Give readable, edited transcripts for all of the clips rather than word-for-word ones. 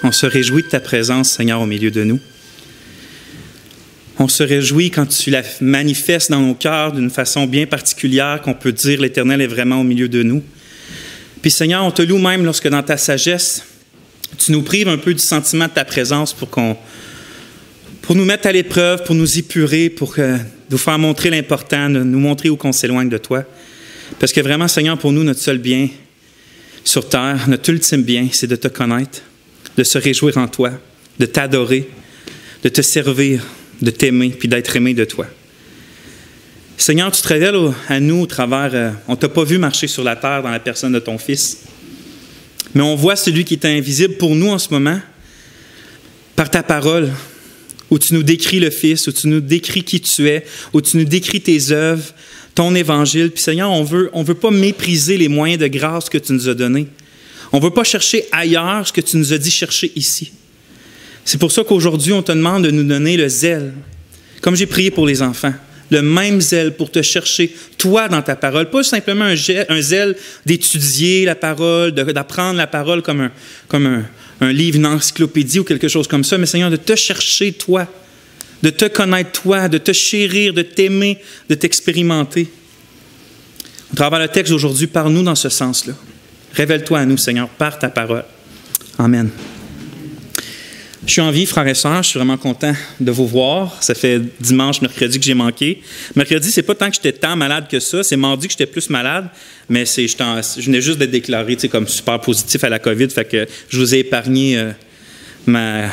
On se réjouit de ta présence, Seigneur, au milieu de nous. On se réjouit quand tu la manifestes dans nos cœurs d'une façon bien particulière, qu'on peut dire l'Éternel est vraiment au milieu de nous. Puis Seigneur, on te loue même lorsque dans ta sagesse, tu nous prives un peu du sentiment de ta présence pour nous mettre à l'épreuve, pour nous épurer, pour nous faire montrer l'important, nous montrer où qu'on s'éloigne de toi. Parce que vraiment, Seigneur, pour nous, notre seul bien sur terre, notre ultime bien, c'est de te connaître, de se réjouir en toi, de t'adorer, de te servir, de t'aimer, puis d'être aimé de toi. Seigneur, tu te révèles à nous au travers, on ne t'a pas vu marcher sur la terre dans la personne de ton Fils, mais on voit celui qui est invisible pour nous en ce moment, par ta parole, où tu nous décris le Fils, où tu nous décris qui tu es, où tu nous décris tes œuvres, ton évangile. Puis Seigneur, on veut pas mépriser les moyens de grâce que tu nous as donnés. On ne veut pas chercher ailleurs ce que tu nous as dit chercher ici. C'est pour ça qu'aujourd'hui, on te demande de nous donner le zèle, comme j'ai prié pour les enfants, le même zèle pour te chercher, toi, dans ta parole. Pas simplement un zèle d'étudier la parole, d'apprendre la parole comme un livre, une encyclopédie ou quelque chose comme ça, mais Seigneur, de te chercher, toi, de te connaître, toi, de te chérir, de t'aimer, de t'expérimenter. Au travers le texte d'aujourd'hui, parle-nous dans ce sens-là. Révèle-toi à nous, Seigneur, par ta parole. Amen. Je suis en vie, frères et sœurs. Je suis vraiment content de vous voir. Ça fait dimanche, mercredi que j'ai manqué. Mercredi, c'est pas tant que j'étais tant malade que ça. C'est mardi que j'étais plus malade. Mais je venais juste d'être déclaré comme super positif à la COVID. Fait que je vous ai épargné ma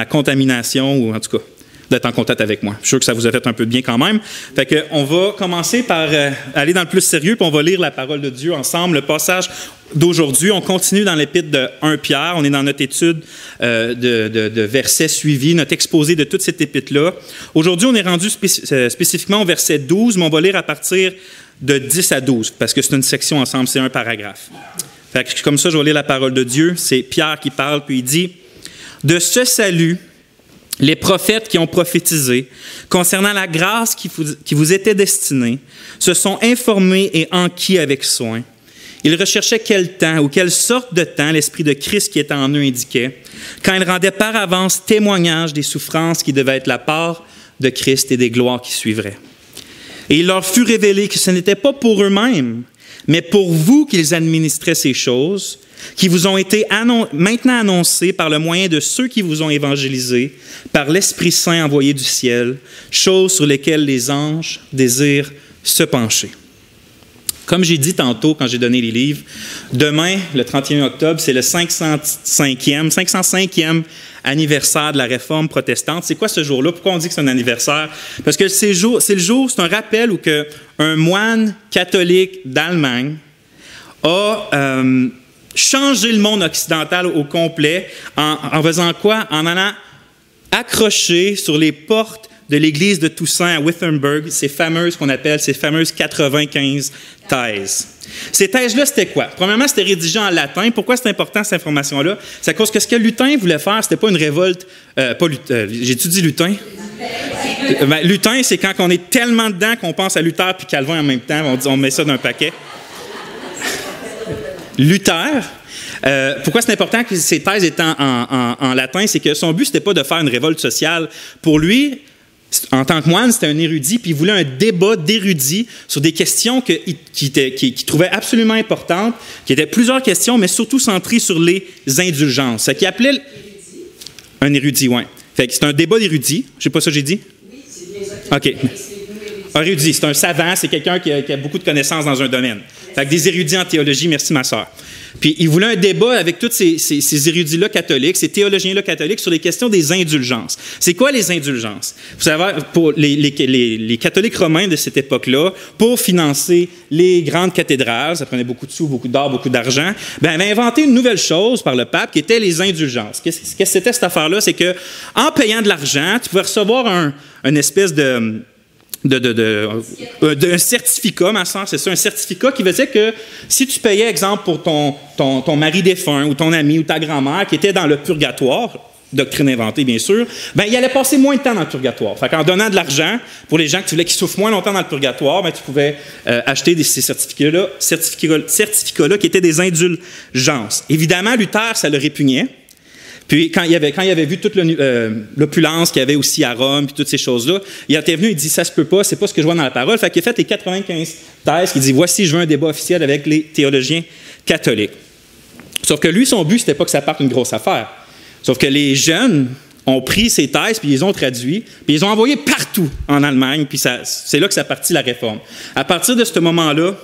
contamination, ou en tout cas, d'être en contact avec moi. Je suis sûr que ça vous a fait un peu de bien quand même. Fait que on va commencer par aller dans le plus sérieux, puis on va lire la parole de Dieu ensemble. Le passage d'aujourd'hui, on continue dans l'épître de 1 Pierre. On est dans notre étude de versets suivis, notre exposé de toute cette épître-là. Aujourd'hui, on est rendu spécifiquement au verset 12, mais on va lire à partir de 10 à 12, parce que c'est une section ensemble, c'est un paragraphe. Fait que comme ça, je vais lire la parole de Dieu. C'est Pierre qui parle, puis il dit « De ce salut, les prophètes qui ont prophétisé concernant la grâce qui vous était destinée se sont informés et enquis avec soin. Ils recherchaient quel temps ou quelle sorte de temps l'Esprit de Christ qui était en eux indiquait, quand ils rendaient par avance témoignage des souffrances qui devaient être la part de Christ et des gloires qui suivraient. Et il leur fut révélé que ce n'était pas pour eux-mêmes, mais pour vous qu'ils administraient ces choses, qui vous ont été maintenant annoncées par le moyen de ceux qui vous ont évangélisés, par l'Esprit Saint envoyé du ciel, choses sur lesquelles les anges désirent se pencher. » Comme j'ai dit tantôt quand j'ai donné les livres, demain, le 31 octobre, c'est le 505e anniversaire de la Réforme protestante. C'est quoi ce jour-là? Pourquoi on dit que c'est un anniversaire? Parce que c'est un rappel où un moine catholique d'Allemagne a changé le monde occidental au complet en faisant quoi? En allant accrocher sur les portes de l'église de Toussaint à Wittenberg, ces fameuses 95 thèses. Ces thèses-là, c'était quoi? Premièrement, c'était rédigé en latin. Pourquoi c'est important, cette information-là? C'est à cause que ce que Luther voulait faire, c'était pas une révolte... j'ai-tu dit Luther? Luther, c'est quand on est tellement dedans qu'on pense à Luther puis Calvin en même temps. On met ça d'un paquet. Luther... pourquoi c'est important que ces thèses étant en latin? C'est que son but, c'était pas de faire une révolte sociale. Pour lui, en tant que moine, c'était un érudit, puis il voulait un débat d'érudits sur des questions qu'il trouvait absolument importantes, qui étaient plusieurs questions, mais surtout centrées sur les indulgences. Ce qu'il appelait un érudit, oui. Fait que c'est un débat d'érudits. Je sais pas ça que j'ai dit? Oui, c'est bien ça. OK. Un érudit, c'est un savant, c'est quelqu'un qui a beaucoup de connaissances dans un domaine. Fait que des érudits en théologie, merci ma sœur. Puis il voulait un débat avec tous ces érudits-là catholiques, ces théologiens-là catholiques sur les questions des indulgences. C'est quoi les indulgences? Vous savez, pour les catholiques romains de cette époque-là, pour financer les grandes cathédrales, ça prenait beaucoup de sous, beaucoup d'or, beaucoup d'argent, avait inventé une nouvelle chose par le pape qui était les indulgences. Qu'est-ce que c'était cette affaire-là? C'est qu'en payant de l'argent, tu pouvais recevoir une espèce d'un certificat, ma soeur, c'est ça, un certificat qui faisait que si tu payais, exemple, pour ton mari défunt ou ton ami ou ta grand-mère qui était dans le purgatoire, doctrine inventée, bien sûr, ben, il allait passer moins de temps dans le purgatoire. Fait qu'en donnant de l'argent, pour les gens que tu voulais qu'ils souffrent moins longtemps dans le purgatoire, ben, tu pouvais acheter ces certificats-là qui étaient des indulgences. Évidemment, Luther, ça le répugnait. Puis quand il avait vu toute l'opulence qu'il y avait aussi à Rome, puis toutes ces choses-là, il était venu, il dit, ça se peut pas, c'est pas ce que je vois dans la parole. Fait qu'il a fait les 95 thèses, il dit, voici, je veux un débat officiel avec les théologiens catholiques. Sauf que lui, son but, c'était pas que ça parte une grosse affaire. Sauf que les jeunes ont pris ces thèses, puis ils les ont traduits, puis ils ont envoyé partout en Allemagne, puis c'est là que ça partit la réforme. À partir de ce moment-là,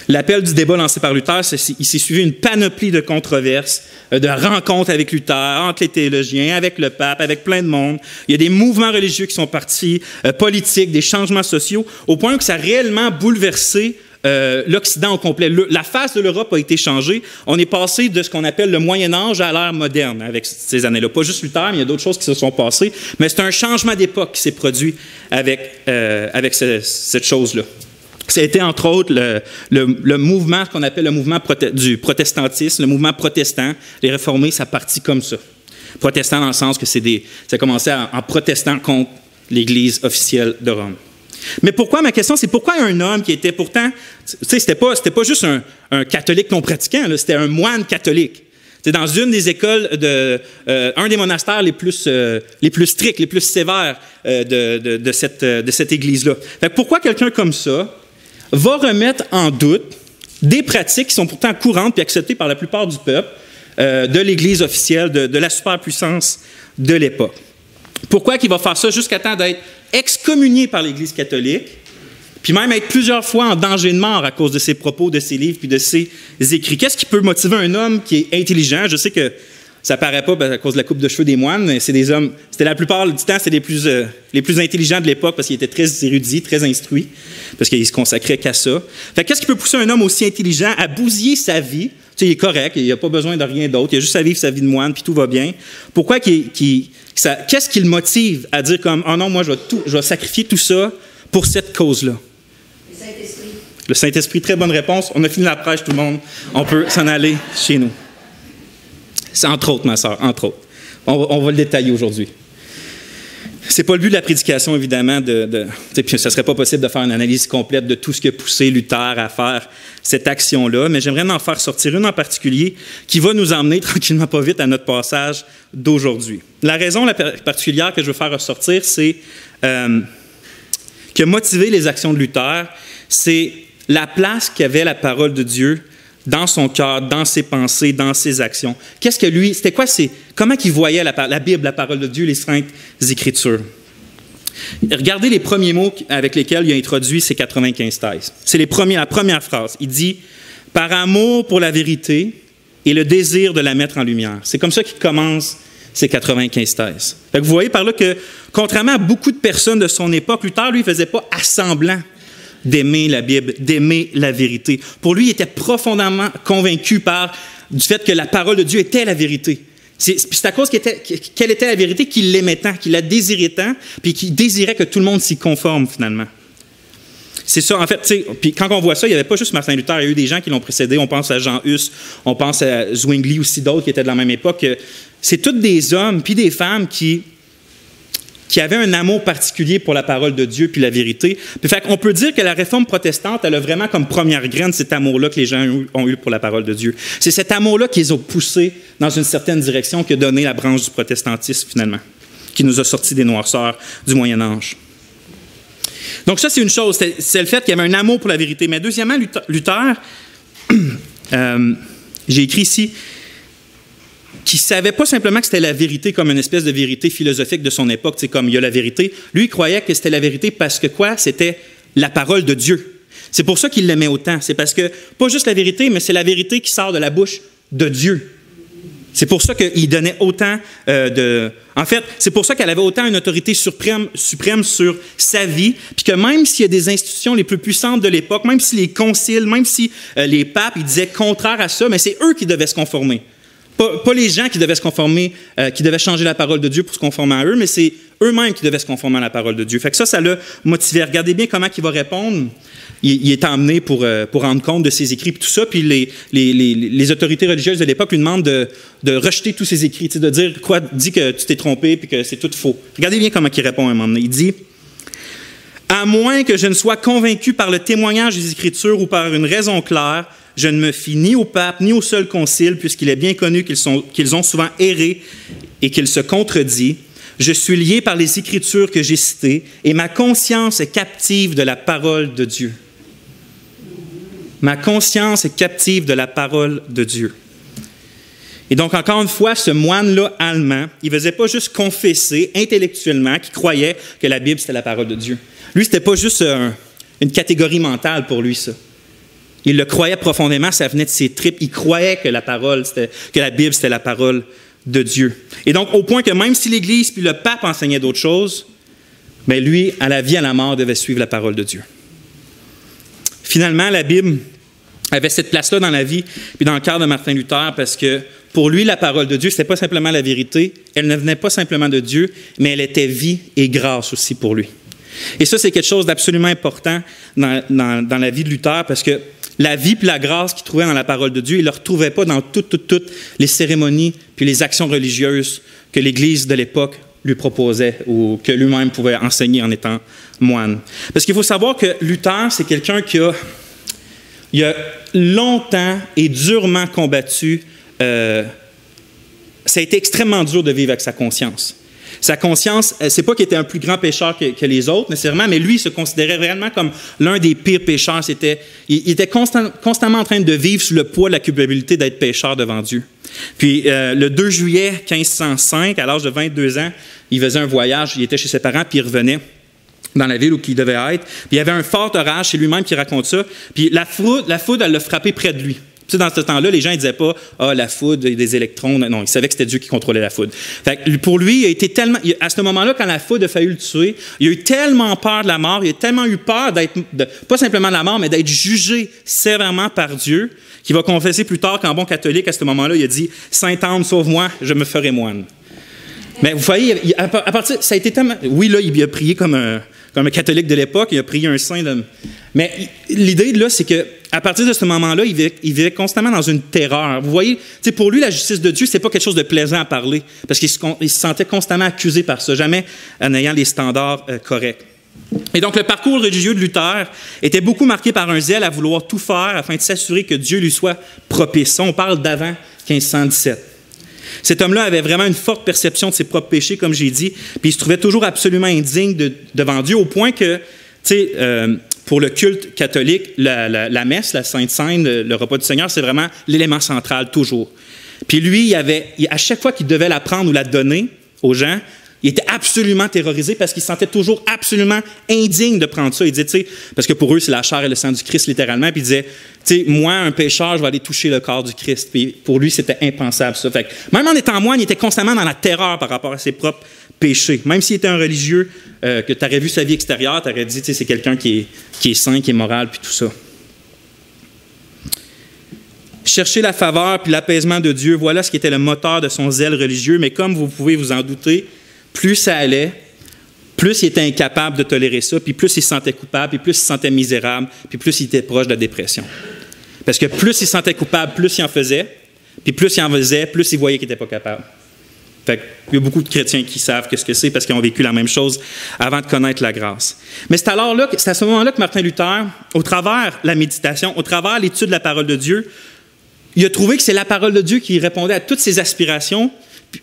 l'appel du débat lancé par Luther, il s'est suivi une panoplie de controverses, de rencontres avec Luther, entre les théologiens, avec le pape, avec plein de monde. Il y a des mouvements religieux qui sont partis, politiques, des changements sociaux, au point que ça a réellement bouleversé l'Occident au complet. La face de l'Europe a été changée. On est passé de ce qu'on appelle le Moyen-Âge à l'ère moderne avec ces années-là. Pas juste Luther, mais il y a d'autres choses qui se sont passées. Mais c'est un changement d'époque qui s'est produit avec cette chose-là. Ça a été, entre autres, le mouvement qu'on appelle le mouvement du protestantisme, le mouvement protestant. Les réformés, ça partit comme ça. Protestant dans le sens que ça a commencé en protestant contre l'Église officielle de Rome. Mais pourquoi, ma question, c'est pourquoi un homme qui était pourtant, tu sais, c'était pas juste un catholique non pratiquant, là, c'était un moine catholique. C'est dans une des écoles un des monastères les plus stricts, les plus sévères de cette église-là. Fait que pourquoi quelqu'un comme ça va remettre en doute des pratiques qui sont pourtant courantes et acceptées par la plupart du peuple de l'Église officielle, de la superpuissance de l'époque? Pourquoi qu'il va faire ça jusqu'à temps d'être excommunié par l'Église catholique, puis même être plusieurs fois en danger de mort à cause de ses propos, de ses livres, puis de ses écrits? Qu'est-ce qui peut motiver un homme qui est intelligent? Je sais que ça paraît pas à cause de la coupe de cheveux des moines, mais c'est des hommes, c'était la plupart du temps, c'était les plus intelligents de l'époque parce qu'ils étaient très érudits, très instruits, parce qu'ils se consacraient qu'à ça. Fait qu'est-ce qui peut pousser un homme aussi intelligent à bousiller sa vie? Tu sais, il est correct, il n'a pas besoin de rien d'autre, il a juste à vivre sa vie de moine, puis tout va bien. Pourquoi qu'est-ce qui le motive à dire comme, oh non, moi, je vais sacrifier tout ça pour cette cause-là? Le Saint-Esprit. Le Saint-Esprit, très bonne réponse. On a fini la prêche, tout le monde. On peut s'en aller chez nous. C'est entre autres, ma sœur, entre autres. On va le détailler aujourd'hui. C'est pas le but de la prédication, évidemment, puis ça serait pas possible de faire une analyse complète de tout ce qui a poussé Luther à faire cette action-là, mais j'aimerais en faire sortir une en particulier qui va nous emmener tranquillement pas vite à notre passage d'aujourd'hui. La raison particulière que je veux faire ressortir, c'est que motiver les actions de Luther, c'est la place qu'avait la parole de Dieu dans son cœur, dans ses pensées, dans ses actions. Qu'est-ce que lui, c'était quoi, comment qu'il voyait la Bible, la parole de Dieu, les saintes Écritures? Regardez les premiers mots avec lesquels il a introduit ces 95 thèses. C'est la première phrase. Il dit « Par amour pour la vérité et le désir de la mettre en lumière ». C'est comme ça qu'il commence ces 95 thèses. Fait que vous voyez par là que, contrairement à beaucoup de personnes de son époque, Luther, lui, ne faisait pas assemblant d'aimer la Bible, d'aimer la vérité. Pour lui, il était profondément convaincu du fait que la parole de Dieu était la vérité. C'est à cause qu'elle était la vérité qu'il l'aimait tant, qu'il la désirait tant, puis qu'il désirait que tout le monde s'y conforme, finalement. C'est ça, en fait, puis quand on voit ça, il n'y avait pas juste Martin Luther, il y a eu des gens qui l'ont précédé, on pense à Jean Hus, on pense à Zwingli aussi, d'autres qui étaient de la même époque. C'est tous des hommes puis des femmes qui avaient un amour particulier pour la parole de Dieu puis la vérité. Puis, fait qu'on peut dire que la réforme protestante, elle a vraiment comme première graine cet amour-là que les gens ont eu pour la parole de Dieu. C'est cet amour-là qui les a poussés dans une certaine direction qui a donné la branche du protestantisme, finalement, qui nous a sortis des noirceurs du Moyen-Âge. Donc ça, c'est une chose, c'est le fait qu'il y avait un amour pour la vérité. Mais deuxièmement, Luther, j'ai écrit ici, qui ne savait pas simplement que c'était la vérité comme une espèce de vérité philosophique de son époque, c'est comme il y a la vérité. Lui, il croyait que c'était la vérité parce que quoi? C'était la parole de Dieu. C'est pour ça qu'il l'aimait autant. C'est parce que, pas juste la vérité, mais c'est la vérité qui sort de la bouche de Dieu. C'est pour ça qu'il donnait autant En fait, c'est pour ça qu'elle avait autant une autorité suprême sur sa vie, puis que même s'il y a des institutions les plus puissantes de l'époque, même si les conciles, même si les papes, ils disaient contraire à ça, mais c'est eux qui devaient se conformer. Pas les gens qui devaient se conformer, qui devaient changer la parole de Dieu pour se conformer à eux, mais c'est eux-mêmes qui devaient se conformer à la parole de Dieu. Fait que ça l'a motivé. Regardez bien comment il va répondre. Il est emmené pour rendre compte de ses écrits et tout ça. Puis les autorités religieuses de l'époque lui demandent de rejeter tous ses écrits, de dire quoi, dit que tu t'es trompé puis que c'est tout faux. Regardez bien comment il répond à un moment donné. Il dit « À moins que je ne sois convaincu par le témoignage des Écritures ou par une raison claire, je ne me fie ni au pape ni au seul concile, puisqu'il est bien connu qu'ils ont souvent erré et qu'ils se contredisent. Je suis lié par les Écritures que j'ai citées et ma conscience est captive de la parole de Dieu. » Ma conscience est captive de la parole de Dieu. Et donc, encore une fois, ce moine-là allemand, il ne faisait pas juste confesser intellectuellement qu'il croyait que la Bible, c'était la parole de Dieu. Lui, ce n'était pas juste une catégorie mentale pour lui, ça. Il le croyait profondément, ça venait de ses tripes. Il croyait que la Bible, c'était la parole de Dieu. Et donc, au point que même si l'Église puis le pape enseignaient d'autres choses, bien lui, à la vie, à la mort, devait suivre la parole de Dieu. Finalement, la Bible avait cette place-là dans la vie puis dans le cœur de Martin Luther parce que pour lui, la parole de Dieu, ce n'était pas simplement la vérité, elle ne venait pas simplement de Dieu, mais elle était vie et grâce aussi pour lui. Et ça, c'est quelque chose d'absolument important dans la vie de Luther parce que la vie et la grâce qu'il trouvait dans la parole de Dieu, il ne le retrouvait pas dans toutes les cérémonies puis les actions religieuses que l'Église de l'époque lui proposait ou que lui-même pouvait enseigner en étant moine. Parce qu'il faut savoir que Luther, c'est quelqu'un qui a longtemps et durement combattu. Ça a été extrêmement dur de vivre avec sa conscience. Sa conscience, c'est pas qu'il était un plus grand pécheur que les autres nécessairement, mais lui, il se considérait réellement comme l'un des pires pécheurs. Il était constamment en train de vivre sous le poids de la culpabilité d'être pécheur devant Dieu. Puis le 2 juillet 1505, à l'âge de 22 ans, il faisait un voyage, il était chez ses parents, puis il revenait dans la ville où il devait être. Puis il y avait un fort orage, c'est lui-même qui raconte ça. Puis la foudre, elle l'a frappé près de lui. Tu sais, dans ce temps-là, les gens ne disaient pas « Ah, la foudre, des électrons. » Non, ils savaient que c'était Dieu qui contrôlait la foudre. Fait que pour lui, il a été tellement... À ce moment-là, quand la foudre a failli le tuer, il a eu tellement peur de la mort, il a tellement eu peur pas simplement de la mort, mais d'être jugé sévèrement par Dieu, qu'il va confesser plus tard qu'en bon catholique, à ce moment-là, il a dit « Sainte-Anne, sauve-moi, je me ferai moine. » Mais vous voyez, à partir... Ça a été tellement... Oui, là, il a prié comme un catholique de l'époque, il a prié un saint. Mais l'idée, là, c'est qu'à partir de ce moment-là, il vivait constamment dans une terreur. Vous voyez, pour lui, la justice de Dieu, c'est pas quelque chose de plaisant à parler, parce qu'il se sentait constamment accusé par ça, jamais en ayant les standards corrects. Et donc, le parcours religieux de Luther était beaucoup marqué par un zèle à vouloir tout faire afin de s'assurer que Dieu lui soit propice. Ça, on parle d'avant 1517. Cet homme-là avait vraiment une forte perception de ses propres péchés, comme j'ai dit, puis il se trouvait toujours absolument indigne devant Dieu, au point que, pour le culte catholique, la messe, la Sainte Seine, le repas du Seigneur, c'est vraiment l'élément central, toujours. Puis lui, à chaque fois qu'il devait la prendre ou la donner aux gens, il était absolument terrorisé parce qu'il se sentait toujours absolument indigne de prendre ça. Il disait, parce que pour eux, c'est la chair et le sang du Christ, littéralement, puis il disait, moi, un pécheur, je vais aller toucher le corps du Christ. Puis pour lui, c'était impensable, ça. Fait que, même en étant moine, il était constamment dans la terreur par rapport à ses propres péchés. Même s'il était un religieux, que tu aurais vu sa vie extérieure, tu aurais dit, c'est quelqu'un qui est saint, qui est moral, puis tout ça. Chercher la faveur puis l'apaisement de Dieu, voilà ce qui était le moteur de son zèle religieux. Mais comme vous pouvez vous en douter, plus ça allait, plus il était incapable de tolérer ça, puis plus il se sentait coupable, puis plus il se sentait misérable, puis plus il était proche de la dépression. Parce que plus il se sentait coupable, plus il en faisait, puis plus il en faisait, plus il voyait qu'il n'était pas capable. Fait qu'il y a beaucoup de chrétiens qui savent ce que c'est parce qu'ils ont vécu la même chose avant de connaître la grâce. Mais c'est à ce moment-là que Martin Luther, au travers la méditation, au travers l'étude de la parole de Dieu, il a trouvé que c'est la parole de Dieu qui répondait à toutes ses aspirations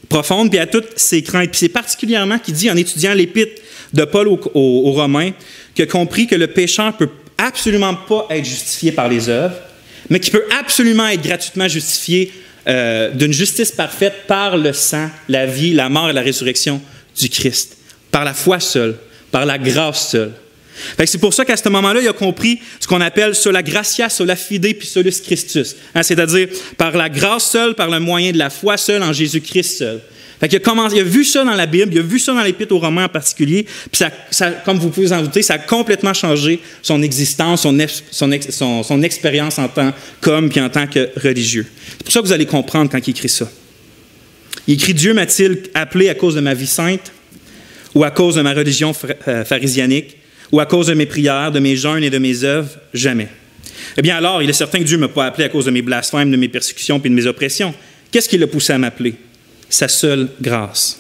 profonde, puis à toutes ses craintes. Puis c'est particulièrement qu'il dit, en étudiant l'épître de Paul aux Romains, qu'il a compris que le pécheur ne peut absolument pas être justifié par les œuvres, mais qu'il peut absolument être gratuitement justifié d'une justice parfaite par le sang, la vie, la mort et la résurrection du Christ, par la foi seule, par la grâce seule. Fait que c'est pour ça qu'à ce moment-là, il a compris ce qu'on appelle sola gratia, sola fide, puis solus Christus. C'est-à-dire par la grâce seule, par le moyen de la foi seule, en Jésus-Christ seul. Fait qu'il il a vu ça dans la Bible, il a vu ça dans l'Épître aux Romains en particulier, puis ça, comme vous pouvez vous en douter, ça a complètement changé son existence, son expérience en tant qu'homme puis en tant que religieux. C'est pour ça que vous allez comprendre quand il écrit ça. Il écrit « Dieu m'a-t-il appelé à cause de ma vie sainte? ou à cause de ma religion pharisianique, ou à cause de mes prières, de mes jeûnes et de mes œuvres? Jamais. Eh bien alors, il est certain que Dieu ne m'a pas appelé à cause de mes blasphèmes, de mes persécutions et de mes oppressions. Qu'est-ce qui l'a poussé à m'appeler? Sa seule grâce.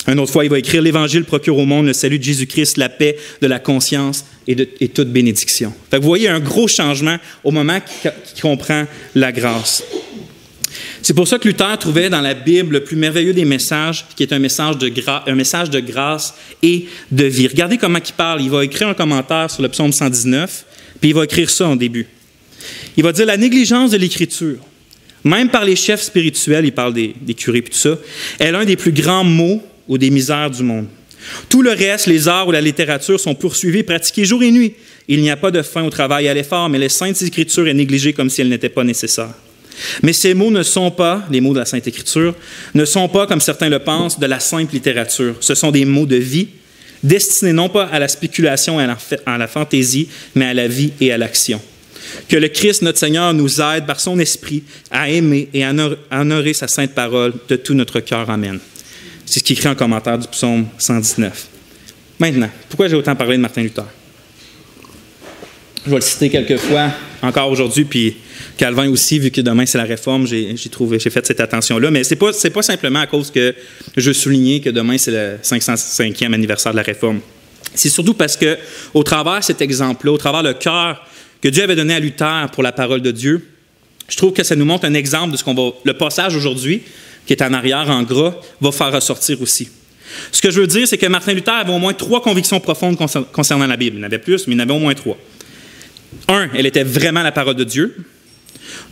Une autre fois, il va écrire « L'Évangile procure au monde le salut de Jésus-Christ, la paix, de la conscience et toute bénédiction. » Fait que vous voyez un gros changement au moment qu'il comprend la grâce. C'est pour ça que Luther trouvait dans la Bible le plus merveilleux des messages, qui est un message de grâce et de vie. Regardez comment il parle. Il va écrire un commentaire sur le psaume 119, puis il va écrire ça en début. Il va dire « La négligence de l'Écriture, même par les chefs spirituels, il parle des curés et tout ça, est l'un des plus grands maux ou des misères du monde. Tout le reste, les arts ou la littérature, sont poursuivis et pratiqués jour et nuit. Il n'y a pas de fin au travail et à l'effort, mais les Saintes Écritures est négligée comme si elles n'étaient pas nécessaires. Mais ces mots ne sont pas, les mots de la Sainte Écriture, ne sont pas, comme certains le pensent, de la simple littérature. Ce sont des mots de vie, destinés non pas à la spéculation et à la fantaisie, mais à la vie et à l'action. Que le Christ, notre Seigneur, nous aide par son esprit à aimer et à honorer sa sainte parole de tout notre cœur. Amen. C'est ce qui est écrit en commentaire du psaume 119. Maintenant, pourquoi j'ai autant parlé de Martin Luther? Je vais le citer quelques fois encore aujourd'hui, puis Calvin aussi, vu que demain c'est la Réforme, j'ai fait cette attention-là. Mais c'est pas simplement à cause que je veux souligner que demain c'est le 505e anniversaire de la Réforme. C'est surtout parce que, au travers de cet exemple-là, au travers le cœur que Dieu avait donné à Luther pour la parole de Dieu, je trouve que ça nous montre un exemple de ce le passage aujourd'hui, qui est en arrière, en gras, va faire ressortir aussi. Ce que je veux dire, c'est que Martin Luther avait au moins 3 convictions profondes concernant la Bible. Il y en avait plus, mais il y en avait au moins 3. 1, elle était vraiment la parole de Dieu.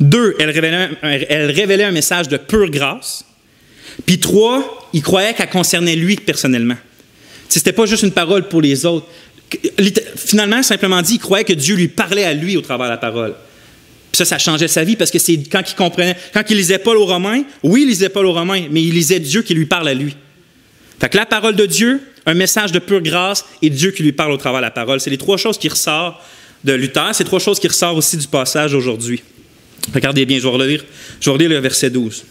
2, elle révélait un message de pure grâce. Puis 3, il croyait qu'elle concernait lui personnellement. Ce n'était pas juste une parole pour les autres. Finalement, simplement dit, il croyait que Dieu lui parlait à lui au travers de la parole. Puis ça changeait sa vie parce que c'est quand il comprenait, quand il lisait Paul aux Romains, oui, il lisait Paul aux Romains, mais il lisait Dieu qui lui parle à lui. Fait que la parole de Dieu, un message de pure grâce et Dieu qui lui parle au travers de la parole. C'est les 3 choses qui ressortent de Luther. C'est 3 choses qui ressortent aussi du passage aujourd'hui. Regardez bien, je vais relire le verset 12.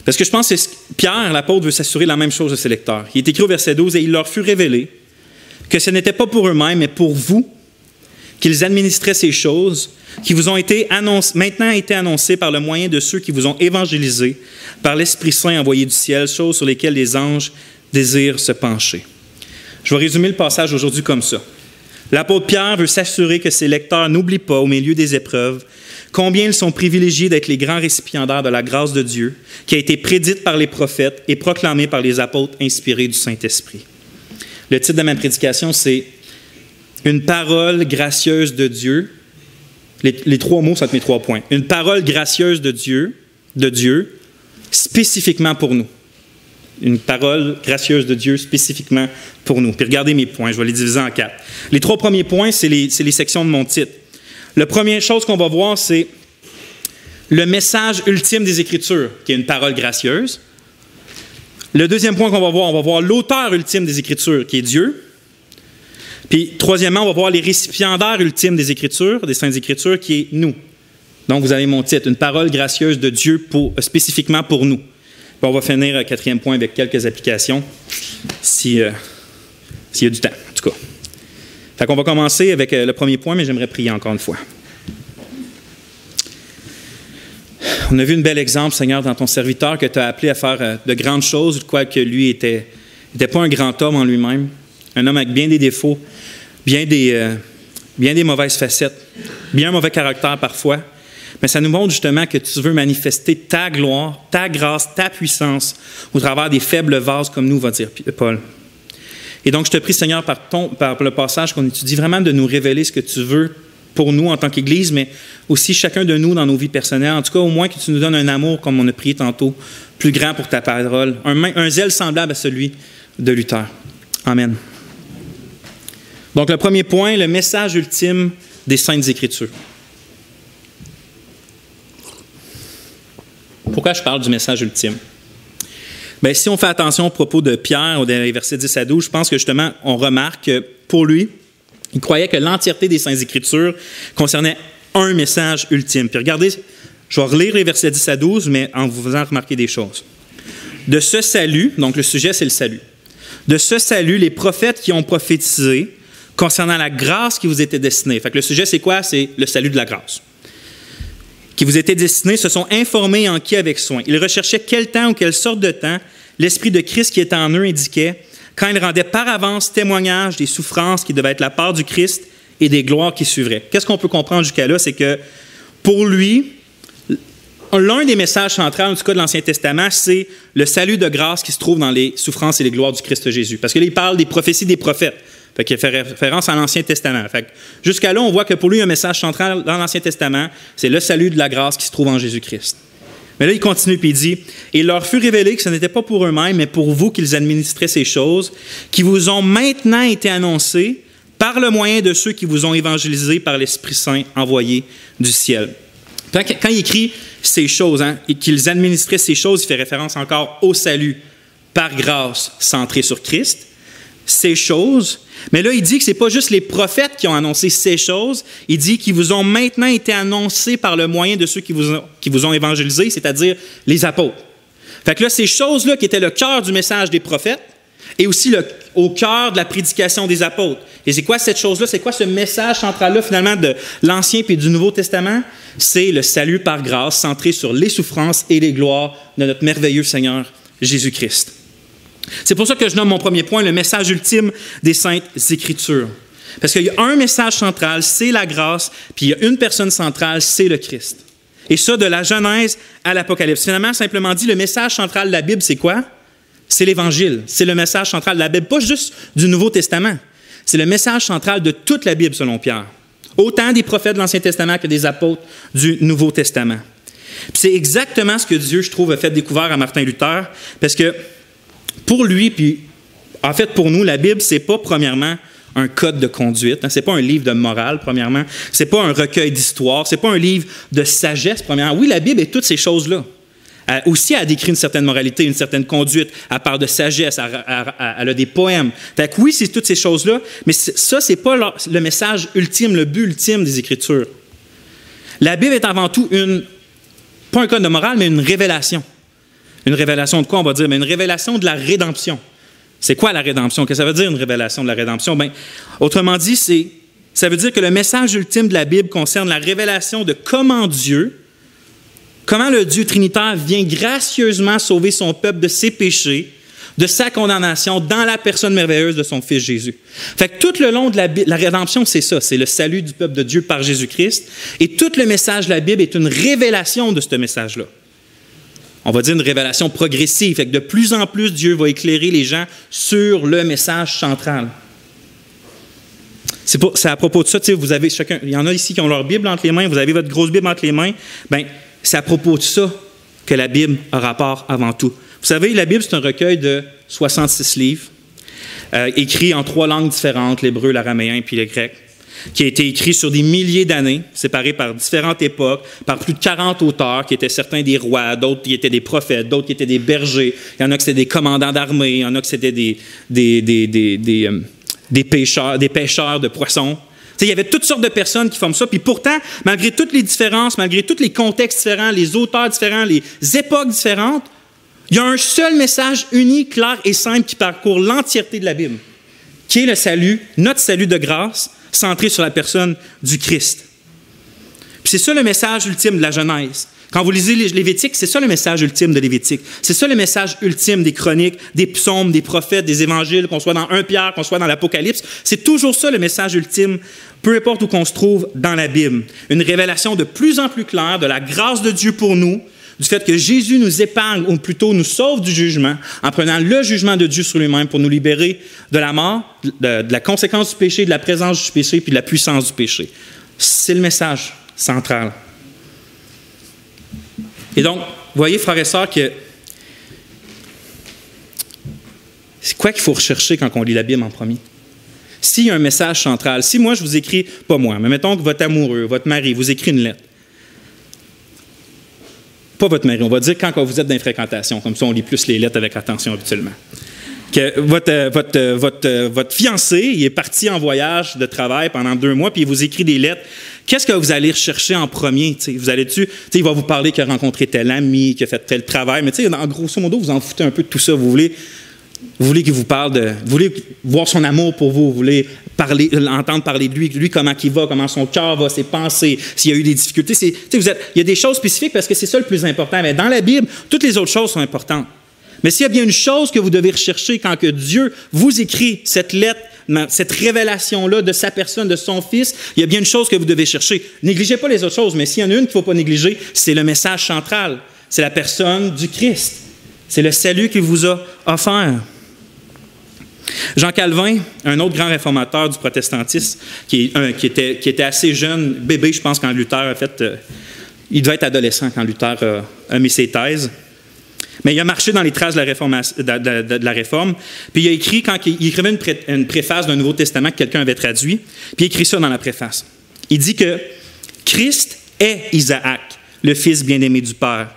Parce que je pense que Pierre, l'apôtre, veut s'assurer la même chose de ses lecteurs. Il est écrit au verset 12, « Et il leur fut révélé que ce n'était pas pour eux-mêmes, mais pour vous, qu'ils administraient ces choses qui vous ont maintenant été annoncées par le moyen de ceux qui vous ont évangélisés par l'Esprit Saint envoyé du ciel, choses sur lesquelles les anges désirent se pencher. » Je vais résumer le passage aujourd'hui comme ça. L'apôtre Pierre veut s'assurer que ses lecteurs n'oublient pas, au milieu des épreuves, combien ils sont privilégiés d'être les grands récipiendaires de la grâce de Dieu, qui a été prédite par les prophètes et proclamée par les apôtres inspirés du Saint-Esprit. Le titre de ma prédication, c'est « Une parole gracieuse de Dieu ». Les 3 mots sont mes 3 points. Une parole gracieuse de Dieu, spécifiquement pour nous. Une parole gracieuse de Dieu spécifiquement pour nous. Puis regardez mes points, je vais les diviser en 4. Les 3 premiers points, c'est les sections de mon titre. La première chose qu'on va voir, c'est le message ultime des Écritures, qui est une parole gracieuse. Le deuxième point qu'on va voir, on va voir l'auteur ultime des Écritures, qui est Dieu. Puis, troisièmement, on va voir les récipiendaires ultimes des Écritures, des Saintes Écritures, qui est nous. Donc, vous avez mon titre, une parole gracieuse de Dieu spécifiquement pour nous. Puis, on va finir, 4e point, avec quelques applications, s'il y a du temps, en tout cas. Fait qu'on va commencer avec le premier point, mais j'aimerais prier encore une fois. On a vu un bel exemple, Seigneur, dans ton serviteur que tu as appelé à faire de grandes choses, quoique lui n'était pas un grand homme en lui-même, un homme avec bien des défauts, bien des mauvaises facettes, bien un mauvais caractère parfois, mais ça nous montre justement que tu veux manifester ta gloire, ta grâce, ta puissance au travers des faibles vases comme nous, va dire Paul. Et donc, je te prie, Seigneur, par le passage qu'on étudie, vraiment de nous révéler ce que tu veux pour nous en tant qu'Église, mais aussi chacun de nous dans nos vies personnelles. En tout cas, au moins que tu nous donnes un amour, comme on a prié tantôt, plus grand pour ta parole, un zèle semblable à celui de Luther. Amen. Donc, le premier point, le message ultime des Saintes Écritures. Pourquoi je parle du message ultime? Bien, si on fait attention au propos de Pierre, au versets 10 à 12, je pense que justement, on remarque que pour lui, il croyait que l'entièreté des Saintes Écritures concernait un message ultime. Puis regardez, je vais relire les versets 10 à 12, mais en vous faisant remarquer des choses. De ce salut, donc le sujet, c'est le salut. De ce salut, les prophètes qui ont prophétisé concernant la grâce qui vous était destinée. Fait que le sujet, c'est quoi? C'est le salut de la grâce. Qui vous était destiné, se sont informés et enquis avec soin. Ils recherchaient quel temps ou quelle sorte de temps l'Esprit de Christ qui était en eux indiquait, quand il rendait par avance témoignage des souffrances qui devaient être la part du Christ et des gloires qui suivraient. Qu'est-ce qu'on peut comprendre jusqu'à là? C'est que pour lui, l'un des messages centraux, en tout cas de l'Ancien Testament, c'est le salut de grâce qui se trouve dans les souffrances et les gloires du Christ Jésus. Parce que là, il parle des prophéties des prophètes. Fait qu'il fait référence à l'Ancien Testament. Fait que jusqu'à là, on voit que pour lui, un message central dans l'Ancien Testament, c'est le salut de la grâce qui se trouve en Jésus-Christ. Mais là, il continue puis il dit « Il leur fut révélé que ce n'était pas pour eux-mêmes, mais pour vous qu'ils administraient ces choses, qui vous ont maintenant été annoncées par le moyen de ceux qui vous ont évangélisés par l'Esprit Saint envoyé du ciel. » Quand il écrit ces choses, et qu'ils administraient ces choses, il fait référence encore au salut par grâce centré sur Christ. Ces choses, mais là, il dit que ce n'est pas juste les prophètes qui ont annoncé ces choses, il dit qu'ils vous ont maintenant été annoncés par le moyen de ceux qui vous ont évangélisés, c'est-à-dire les apôtres. Fait que là, ces choses-là qui étaient le cœur du message des prophètes et aussi au cœur de la prédication des apôtres. Et c'est quoi cette chose-là? C'est quoi ce message central-là, finalement, de l'Ancien et du Nouveau Testament? C'est le salut par grâce, centré sur les souffrances et les gloires de notre merveilleux Seigneur Jésus-Christ. C'est pour ça que je nomme mon premier point le message ultime des Saintes Écritures. Parce qu'il y a un message central, c'est la grâce, puis il y a une personne centrale, c'est le Christ. Et ça, de la Genèse à l'Apocalypse. Finalement, simplement dit, le message central de la Bible, c'est quoi? C'est l'Évangile. C'est le message central de la Bible, pas juste du Nouveau Testament. C'est le message central de toute la Bible, selon Pierre. Autant des prophètes de l'Ancien Testament que des apôtres du Nouveau Testament. Puis c'est exactement ce que Dieu, je trouve, a fait découvrir à Martin Luther, parce que pour lui, puis en fait pour nous, la Bible, c'est pas premièrement un code de conduite, c'est pas un livre de morale, premièrement, c'est pas un recueil d'histoire, c'est pas un livre de sagesse, premièrement. Oui, la Bible est toutes ces choses-là. Aussi, elle décrit une certaine moralité, une certaine conduite, elle parle de sagesse, elle a des poèmes. Fait que oui, c'est toutes ces choses-là, mais ça, c'est pas le message ultime, le but ultime des Écritures. La Bible est avant tout pas un code de morale, mais une révélation. Une révélation de quoi, on va dire? Mais une révélation de la rédemption. C'est quoi la rédemption? Qu'est-ce que ça veut dire, une révélation de la rédemption? Bien, autrement dit, ça veut dire que le message ultime de la Bible concerne la révélation de comment le Dieu trinitaire vient gracieusement sauver son peuple de ses péchés, de sa condamnation dans la personne merveilleuse de son Fils Jésus. Fait que tout le long de la rédemption, c'est ça, c'est le salut du peuple de Dieu par Jésus-Christ. Et tout le message de la Bible est une révélation de ce message-là. On va dire une révélation progressive. Fait que de plus en plus, Dieu va éclairer les gens sur le message central. C'est à propos de ça, vous avez chacun, il y en a ici qui ont leur Bible entre les mains, vous avez votre grosse Bible entre les mains. Bien, c'est à propos de ça que la Bible a rapport avant tout. Vous savez, la Bible, c'est un recueil de 66 livres, écrit en 3 langues différentes, l'hébreu, l'araméen puis le grec, qui a été écrit sur des milliers d'années, séparés par différentes époques, par plus de 40 auteurs, qui étaient certains des rois, d'autres qui étaient des prophètes, d'autres qui étaient des bergers, il y en a qui c'était des commandants d'armée, il y en a qui c'était des pêcheurs de poissons. Il y avait toutes sortes de personnes qui forment ça, puis pourtant, malgré toutes les différences, malgré tous les contextes différents, les auteurs différents, les époques différentes, il y a un seul message uni, clair et simple qui parcourt l'entièreté de la Bible, qui est le salut, notre salut de grâce, centré sur la personne du Christ. Puis c'est ça le message ultime de la Genèse. Quand vous lisez Lévitique, c'est ça le message ultime de Lévitique. C'est ça le message ultime des chroniques, des psaumes, des prophètes, des évangiles, qu'on soit dans 1 Pierre, qu'on soit dans l'Apocalypse. C'est toujours ça le message ultime, peu importe où qu'on se trouve dans la Bible. Une révélation de plus en plus claire de la grâce de Dieu pour nous, du fait que Jésus nous épargne, ou plutôt nous sauve du jugement, en prenant le jugement de Dieu sur lui-même pour nous libérer de la mort, de la conséquence du péché, de la présence du péché, puis de la puissance du péché. C'est le message central. Et donc, vous voyez, frères et sœurs, que c'est quoi qu'il faut rechercher quand on lit la Bible en premier? S'il y a un message central, si moi je vous écris, pas moi, mais mettons que votre amoureux, votre mari vous écrit une lettre, pas votre mari, on va dire quand vous êtes dans une fréquentation, comme ça on lit plus les lettres avec attention habituellement. Que votre fiancé, il est parti en voyage de travail pendant 2 mois, puis il vous écrit des lettres Qu'est-ce que vous allez rechercher en premier? T'sais, vous allez dessus, il va vous parler qu'il a rencontré tel ami, qu'il a fait tel travail, mais en grosso modo, vous en foutez un peu de tout ça. Vous voulez qu'il vous parle vous voulez voir son amour pour vous, vous voulez entendre parler de lui comment il va, comment son cœur va, ses pensées, s'il y a eu des difficultés. Il y a des choses spécifiques parce que c'est ça le plus important. Mais dans la Bible, toutes les autres choses sont importantes. Mais s'il y a bien une chose que vous devez rechercher quand que Dieu vous écrit cette lettre, cette révélation-là de sa personne, de son Fils, il y a bien une chose que vous devez chercher. Négligez pas les autres choses, mais s'il y en a une qu'il ne faut pas négliger, c'est le message central. C'est la personne du Christ. C'est le salut qu'il vous a offert. Jean Calvin, un autre grand réformateur du protestantisme, qui était assez jeune, bébé, je pense, quand Luther a fait... il devait être adolescent quand Luther a mis ses thèses. Mais il a marché dans les traces de la Réforme. Puis il a écrit, quand il écrivait une préface d'un Nouveau Testament que quelqu'un avait traduit, puis il écrit ça dans la préface. Il dit que Christ est Isaac, le fils bien-aimé du Père,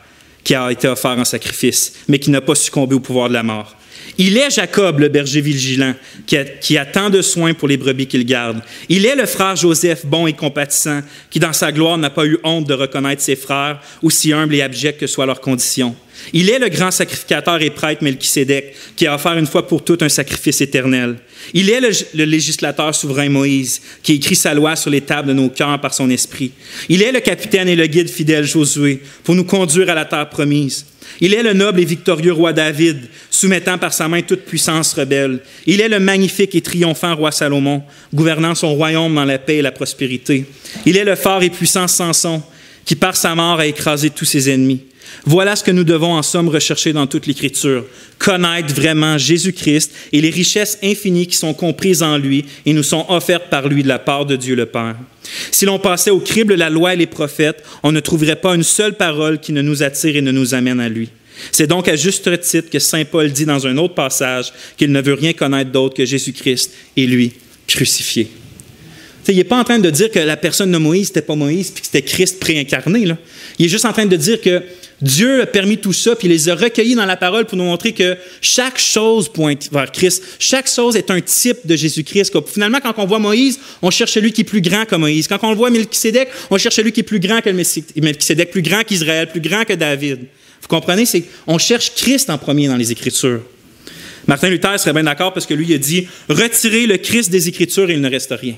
qui a été offert en sacrifice, mais qui n'a pas succombé au pouvoir de la mort. Il est Jacob, le berger vigilant, qui a tant de soins pour les brebis qu'il garde. Il est le frère Joseph, bon et compatissant, qui dans sa gloire n'a pas eu honte de reconnaître ses frères, aussi humbles et abjects que soit leur condition. Il est le grand sacrificateur et prêtre Melchisédek, qui a offert une fois pour toutes un sacrifice éternel. Il est le législateur souverain Moïse, qui écrit sa loi sur les tables de nos cœurs par son esprit. Il est le capitaine et le guide fidèle Josué, pour nous conduire à la terre promise. Il est le noble et victorieux roi David, soumettant par sa main toute puissance rebelle. Il est le magnifique et triomphant roi Salomon, gouvernant son royaume dans la paix et la prospérité. Il est le fort et puissant Samson, qui par sa mort a écrasé tous ses ennemis. Voilà ce que nous devons en somme rechercher dans toute l'Écriture, connaître vraiment Jésus-Christ et les richesses infinies qui sont comprises en lui et nous sont offertes par lui de la part de Dieu le Père. Si l'on passait au crible la loi et les prophètes, on ne trouverait pas une seule parole qui ne nous attire et ne nous amène à lui. C'est donc à juste titre que saint Paul dit dans un autre passage qu'il ne veut rien connaître d'autre que Jésus-Christ et lui crucifié. Il n'est pas en train de dire que la personne de Moïse n'était pas Moïse puis que c'était Christ préincarné. Là. Il est juste en train de dire que Dieu a permis tout ça, puis il les a recueillis dans la parole pour nous montrer que chaque chose pointe vers Christ. Chaque chose est un type de Jésus-Christ. Finalement, quand on voit Moïse, on cherche celui qui est plus grand que Moïse. Quand on le voit Melchisédek, on cherche celui qui est plus grand que Melchisédek, plus grand qu'Israël, plus grand que David. Vous comprenez? On cherche Christ en premier dans les Écritures. Martin Luther serait bien d'accord parce que lui, il a dit « Retirez le Christ des Écritures et il ne reste rien ».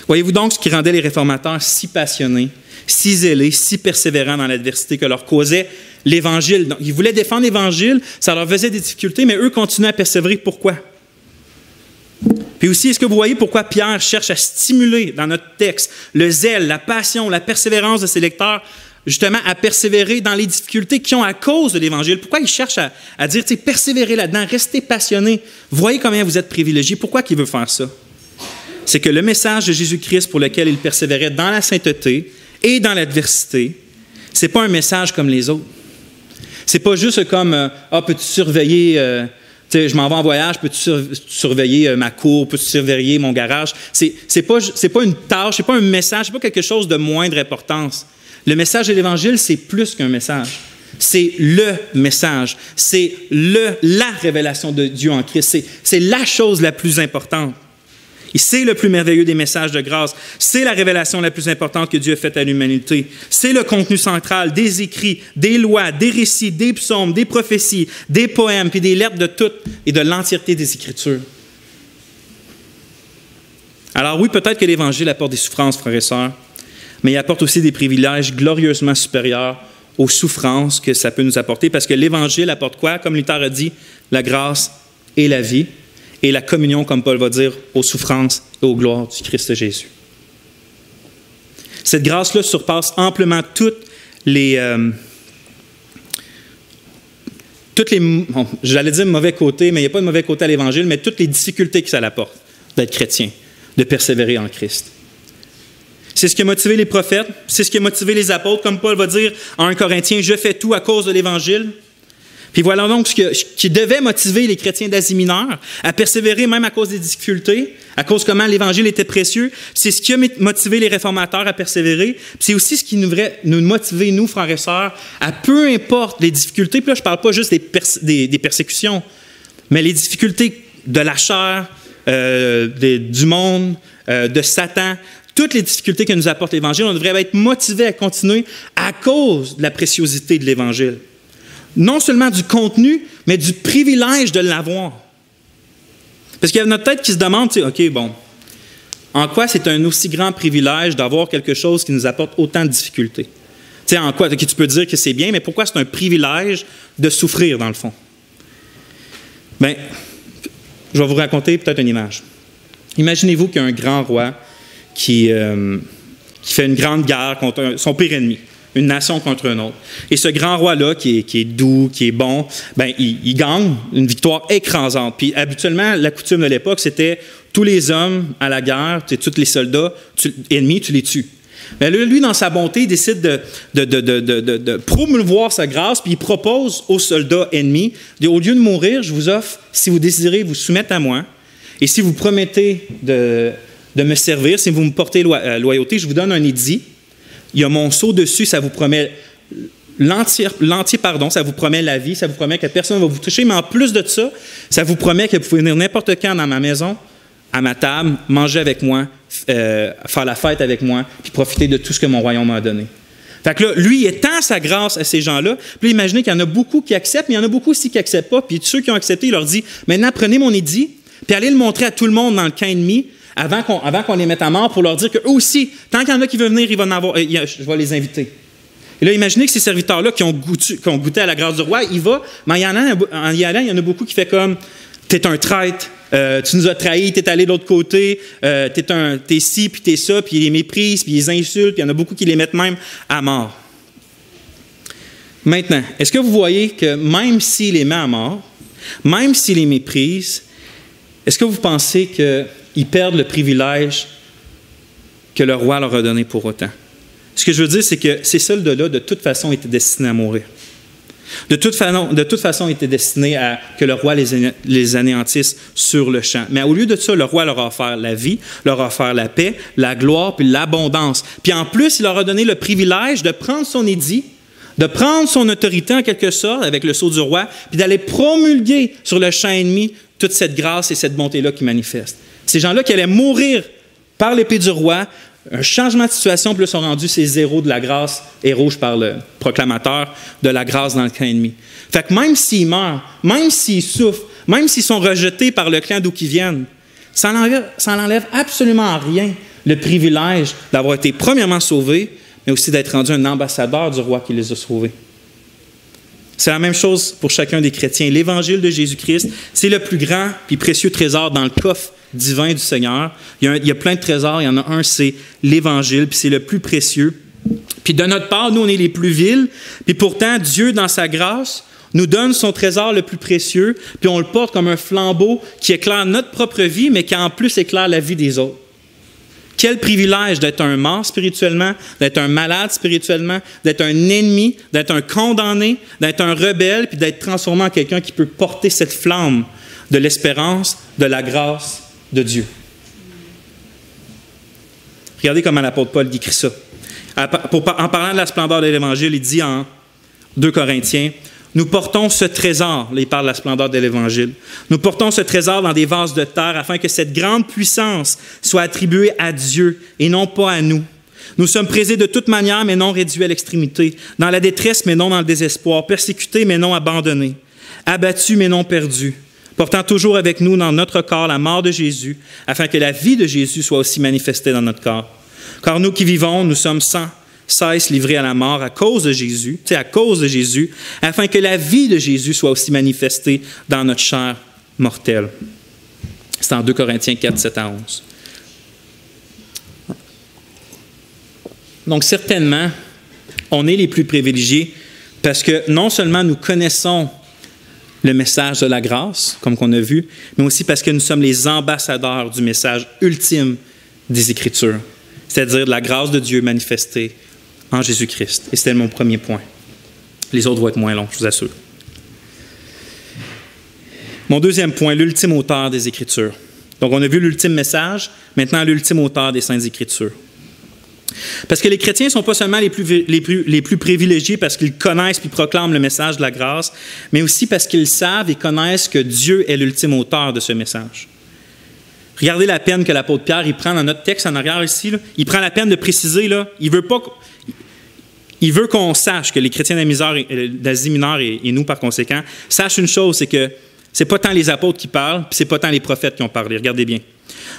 Voyez-vous donc ce qui rendait les réformateurs si passionnés, si zélés, si persévérants dans l'adversité que leur causait l'Évangile. Donc, ils voulaient défendre l'Évangile, ça leur faisait des difficultés, mais eux continuaient à persévérer. Pourquoi? Puis aussi, est-ce que vous voyez pourquoi Pierre cherche à stimuler dans notre texte le zèle, la passion, la persévérance de ses lecteurs, justement à persévérer dans les difficultés qu'ils ont à cause de l'Évangile? Pourquoi il cherche à dire, persévérez là-dedans, restez passionnés, voyez combien vous êtes privilégiés? Pourquoi il veut faire ça? C'est que le message de Jésus-Christ pour lequel il persévérait dans la sainteté et dans l'adversité, ce n'est pas un message comme les autres. Ce n'est pas juste comme peux-tu surveiller, je m'en vais en voyage, peux-tu surveiller ma cour, peux-tu surveiller mon garage? C'est pas une tâche, ce n'est pas un message, ce n'est pas quelque chose de moindre importance. Le message de l'Évangile, c'est plus qu'un message. C'est le message. C'est la révélation de Dieu en Christ. C'est la chose la plus importante. Et c'est le plus merveilleux des messages de grâce. C'est la révélation la plus importante que Dieu a faite à l'humanité. C'est le contenu central des écrits, des lois, des récits, des psaumes, des prophéties, des poèmes, puis des lettres de toutes et de l'entièreté des Écritures. Alors oui, peut-être que l'Évangile apporte des souffrances, frères et sœurs, mais il apporte aussi des privilèges glorieusement supérieurs aux souffrances que ça peut nous apporter, parce que l'Évangile apporte quoi? Comme Luther a dit, la grâce et la vie. Et la communion, comme Paul va dire, aux souffrances et aux gloires du Christ Jésus. Cette grâce-là surpasse amplement toutes les j'allais dire mauvais côtés, mais il n'y a pas de mauvais côté à l'Évangile, mais toutes les difficultés que ça apporte d'être chrétien, de persévérer en Christ. C'est ce qui a motivé les prophètes, c'est ce qui a motivé les apôtres, comme Paul va dire en 1 Corinthiens, « Je fais tout à cause de l'Évangile ». Puis voilà donc ce qui devait motiver les chrétiens d'Asie mineure à persévérer même à cause des difficultés, à cause comment l'Évangile était précieux. C'est ce qui a motivé les réformateurs à persévérer. Puis c'est aussi ce qui devrait nous motiver, nous, frères et sœurs, à peu importe les difficultés. Puis là, je ne parle pas juste des persécutions, mais les difficultés de la chair, du monde, de Satan, toutes les difficultés que nous apporte l'Évangile, on devrait être motivé à continuer à cause de la préciosité de l'Évangile. Non seulement du contenu, mais du privilège de l'avoir. Parce qu'il y a notre tête qui se demande, OK, bon, en quoi c'est un aussi grand privilège d'avoir quelque chose qui nous apporte autant de difficultés? En quoi? Tu peux dire que c'est bien, mais pourquoi c'est un privilège de souffrir, dans le fond? Bien, je vais vous raconter peut-être une image. Imaginez-vous qu'il y a un grand roi qui fait une grande guerre contre son pire ennemi, une nation contre un autre. Et ce grand roi-là, qui est doux, qui est bon, bien, il gagne une victoire écrasante. Puis habituellement, la coutume de l'époque, c'était tous les hommes à la guerre, tous les soldats ennemis, tu les tues. Mais là, lui, dans sa bonté, il décide de promouvoir sa grâce, puis il propose aux soldats ennemis, au lieu de mourir, je vous offre, si vous désirez vous soumettre à moi, et si vous promettez de me servir, si vous me portez loyauté, je vous donne un édit. Il y a mon sceau dessus, ça vous promet l'entier pardon, ça vous promet la vie, ça vous promet que personne ne va vous toucher, mais en plus de ça, ça vous promet que vous pouvez venir n'importe quand dans ma maison, à ma table, manger avec moi, faire la fête avec moi, puis profiter de tout ce que mon royaume m'a donné. Fait que là, lui, il étend sa grâce à ces gens-là. Puis imaginez qu'il y en a beaucoup qui acceptent, mais il y en a beaucoup aussi qui n'acceptent pas. Puis ceux qui ont accepté, il leur dit, maintenant, prenez mon édit, puis allez le montrer à tout le monde dans le camp ennemi, avant qu'on les mette à mort, pour leur dire qu'eux aussi, tant qu'il y en a qui veulent venir, je vais les inviter. Et là, imaginez que ces serviteurs-là qui ont goûté à la grâce du roi, il va, mais en y allant, il y en a beaucoup qui fait comme, t'es un traître, tu nous as trahis, t'es allé de l'autre côté, t'es ci, puis t'es ça, puis ils les méprisent, puis ils les insultent, puis il y en a beaucoup qui les mettent même à mort. Maintenant, est-ce que vous voyez que même s'il les met à mort, même s'il les méprise, est-ce que vous pensez qu'ils perdent le privilège que le roi leur a donné pour autant? Ce que je veux dire, c'est que ces soldats-là, de toute façon, étaient destinés à mourir. De toute façon, étaient destinés à que le roi les anéantisse sur le champ. Mais au lieu de ça, le roi leur a offert la vie, leur a offert la paix, la gloire, puis l'abondance. Puis en plus, il leur a donné le privilège de prendre son édit, de prendre son autorité en quelque sorte avec le sceau du roi, puis d'aller promulguer sur le champ ennemi toute cette grâce et cette bonté-là qui manifeste. Ces gens-là qui allaient mourir par l'épée du roi, un changement de situation, puis là, sont rendus ces zéros de la grâce et rouges par le proclamateur de la grâce dans le camp ennemi. Fait que même s'ils meurent, même s'ils souffrent, même s'ils sont rejetés par le clan d'où ils viennent, ça n'enlève absolument rien le privilège d'avoir été premièrement sauvés, mais aussi d'être rendu un ambassadeur du roi qui les a sauvés. C'est la même chose pour chacun des chrétiens. L'Évangile de Jésus-Christ, c'est le plus grand et précieux trésor dans le coffre divin du Seigneur. Il y a plein de trésors. Il y en a un, c'est l'Évangile, puis c'est le plus précieux. Puis de notre part, nous, on est les plus vils. Puis pourtant, Dieu, dans sa grâce, nous donne son trésor le plus précieux, puis on le porte comme un flambeau qui éclaire notre propre vie, mais qui en plus éclaire la vie des autres. Quel privilège d'être un mort spirituellement, d'être un malade spirituellement, d'être un ennemi, d'être un condamné, d'être un rebelle, puis d'être transformé en quelqu'un qui peut porter cette flamme de l'espérance, de la grâce de Dieu. Regardez comment l'apôtre Paul décrit ça. En parlant de la splendeur de l'Évangile, il dit en 2 Corinthiens, « Nous portons ce trésor, » là il parle de la splendeur de l'Évangile, « Nous portons ce trésor dans des vases de terre afin que cette grande puissance soit attribuée à Dieu et non pas à nous. Nous sommes présés de toute manière, mais non réduits à l'extrémité, dans la détresse, mais non dans le désespoir, persécutés, mais non abandonnés, abattus, mais non perdus, portant toujours avec nous dans notre corps la mort de Jésus, afin que la vie de Jésus soit aussi manifestée dans notre corps. Car nous qui vivons, nous sommes sans cesse livrés à la mort à cause de Jésus, afin que la vie de Jésus soit aussi manifestée dans notre chair mortelle. » C'est en 2 Corinthiens 4, 7 à 11. Donc certainement, on est les plus privilégiés parce que non seulement nous connaissons le message de la grâce, comme qu'on a vu, mais aussi parce que nous sommes les ambassadeurs du message ultime des Écritures, c'est-à-dire de la grâce de Dieu manifestée en Jésus-Christ. Et c'était mon premier point. Les autres vont être moins longs, je vous assure. Mon deuxième point, l'ultime auteur des Écritures. Donc, on a vu l'ultime message, maintenant l'ultime auteur des Saintes Écritures. Parce que les chrétiens ne sont pas seulement les plus privilégiés parce qu'ils connaissent et proclament le message de la grâce, mais aussi parce qu'ils savent et connaissent que Dieu est l'ultime auteur de ce message. Regardez la peine que l'apôtre Pierre il prend dans notre texte en arrière ici. Là. Il prend la peine de préciser, là, il veut qu'on sache que les chrétiens d'Asie mineure et nous, par conséquent, sachent une chose, c'est que ce n'est pas tant les apôtres qui parlent, puis ce n'est pas tant les prophètes qui ont parlé. Regardez bien.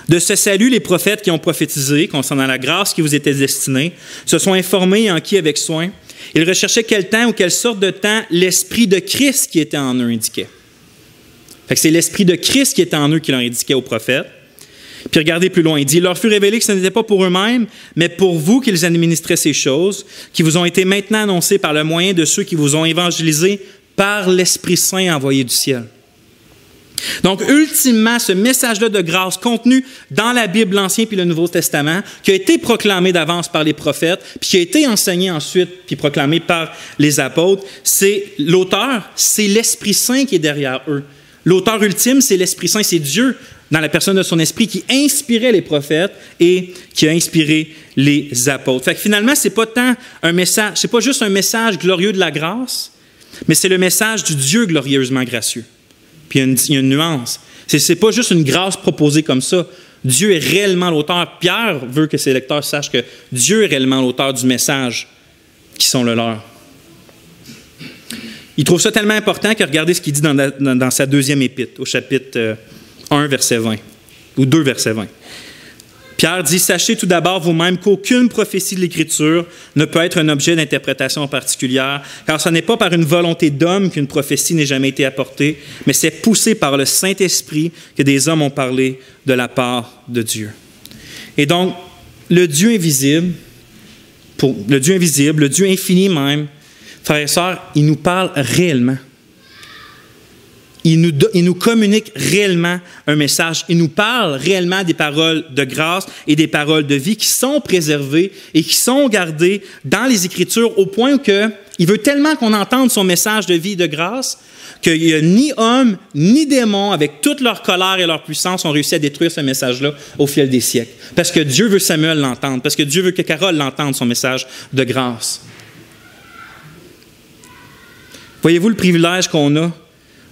De ce salut, les prophètes qui ont prophétisé concernant la grâce qui vous était destinée se sont informés et enquis avec soin. Ils recherchaient quel temps ou quelle sorte de temps l'Esprit de Christ qui était en eux indiquait. Fait que c'est l'Esprit de Christ qui était en eux qui leur indiquait aux prophètes. Puis regardez plus loin, il dit, il leur fut révélé que ce n'était pas pour eux-mêmes, mais pour vous qu'ils administraient ces choses, qui vous ont été maintenant annoncées par le moyen de ceux qui vous ont évangélisés par l'Esprit Saint envoyé du ciel. Donc, ultimement, ce message-là de grâce contenu dans la Bible, l'Ancien puis le Nouveau Testament, qui a été proclamé d'avance par les prophètes, puis qui a été enseigné ensuite, puis proclamé par les apôtres, c'est l'auteur, c'est l'Esprit Saint qui est derrière eux. L'auteur ultime, c'est l'Esprit Saint, c'est Dieu, dans la personne de son esprit, qui inspirait les prophètes et qui a inspiré les apôtres. Fait que finalement, c'est pas tant un message, c'est pas juste un message glorieux de la grâce, mais c'est le message du Dieu glorieusement gracieux. Puis il y a une nuance. C'est pas juste une grâce proposée comme ça. Dieu est réellement l'auteur. Pierre veut que ses lecteurs sachent que Dieu est réellement l'auteur du message qui sont le leur. Il trouve ça tellement important que regardez ce qu'il dit dans sa deuxième épître, au chapitre 1, verset 20, ou 2, verset 20. Pierre dit, « Sachez tout d'abord vous-même qu'aucune prophétie de l'Écriture ne peut être un objet d'interprétation particulière, car ce n'est pas par une volonté d'homme qu'une prophétie n'ait jamais été apportée, mais c'est poussé par le Saint-Esprit que des hommes ont parlé de la part de Dieu. » Et donc, le Dieu invisible, le Dieu infini même, frères et sœurs, il nous parle réellement. Il nous communique réellement un message. Il nous parle réellement des paroles de grâce et des paroles de vie qui sont préservées et qui sont gardées dans les Écritures au point que il veut tellement qu'on entende son message de vie et de grâce qu'il n'y a ni homme ni démon, avec toute leur colère et leur puissance, ont réussi à détruire ce message-là au fil des siècles. Parce que Dieu veut Samuel l'entendre, parce que Dieu veut que Carole l'entende, son message de grâce. Voyez-vous le privilège qu'on a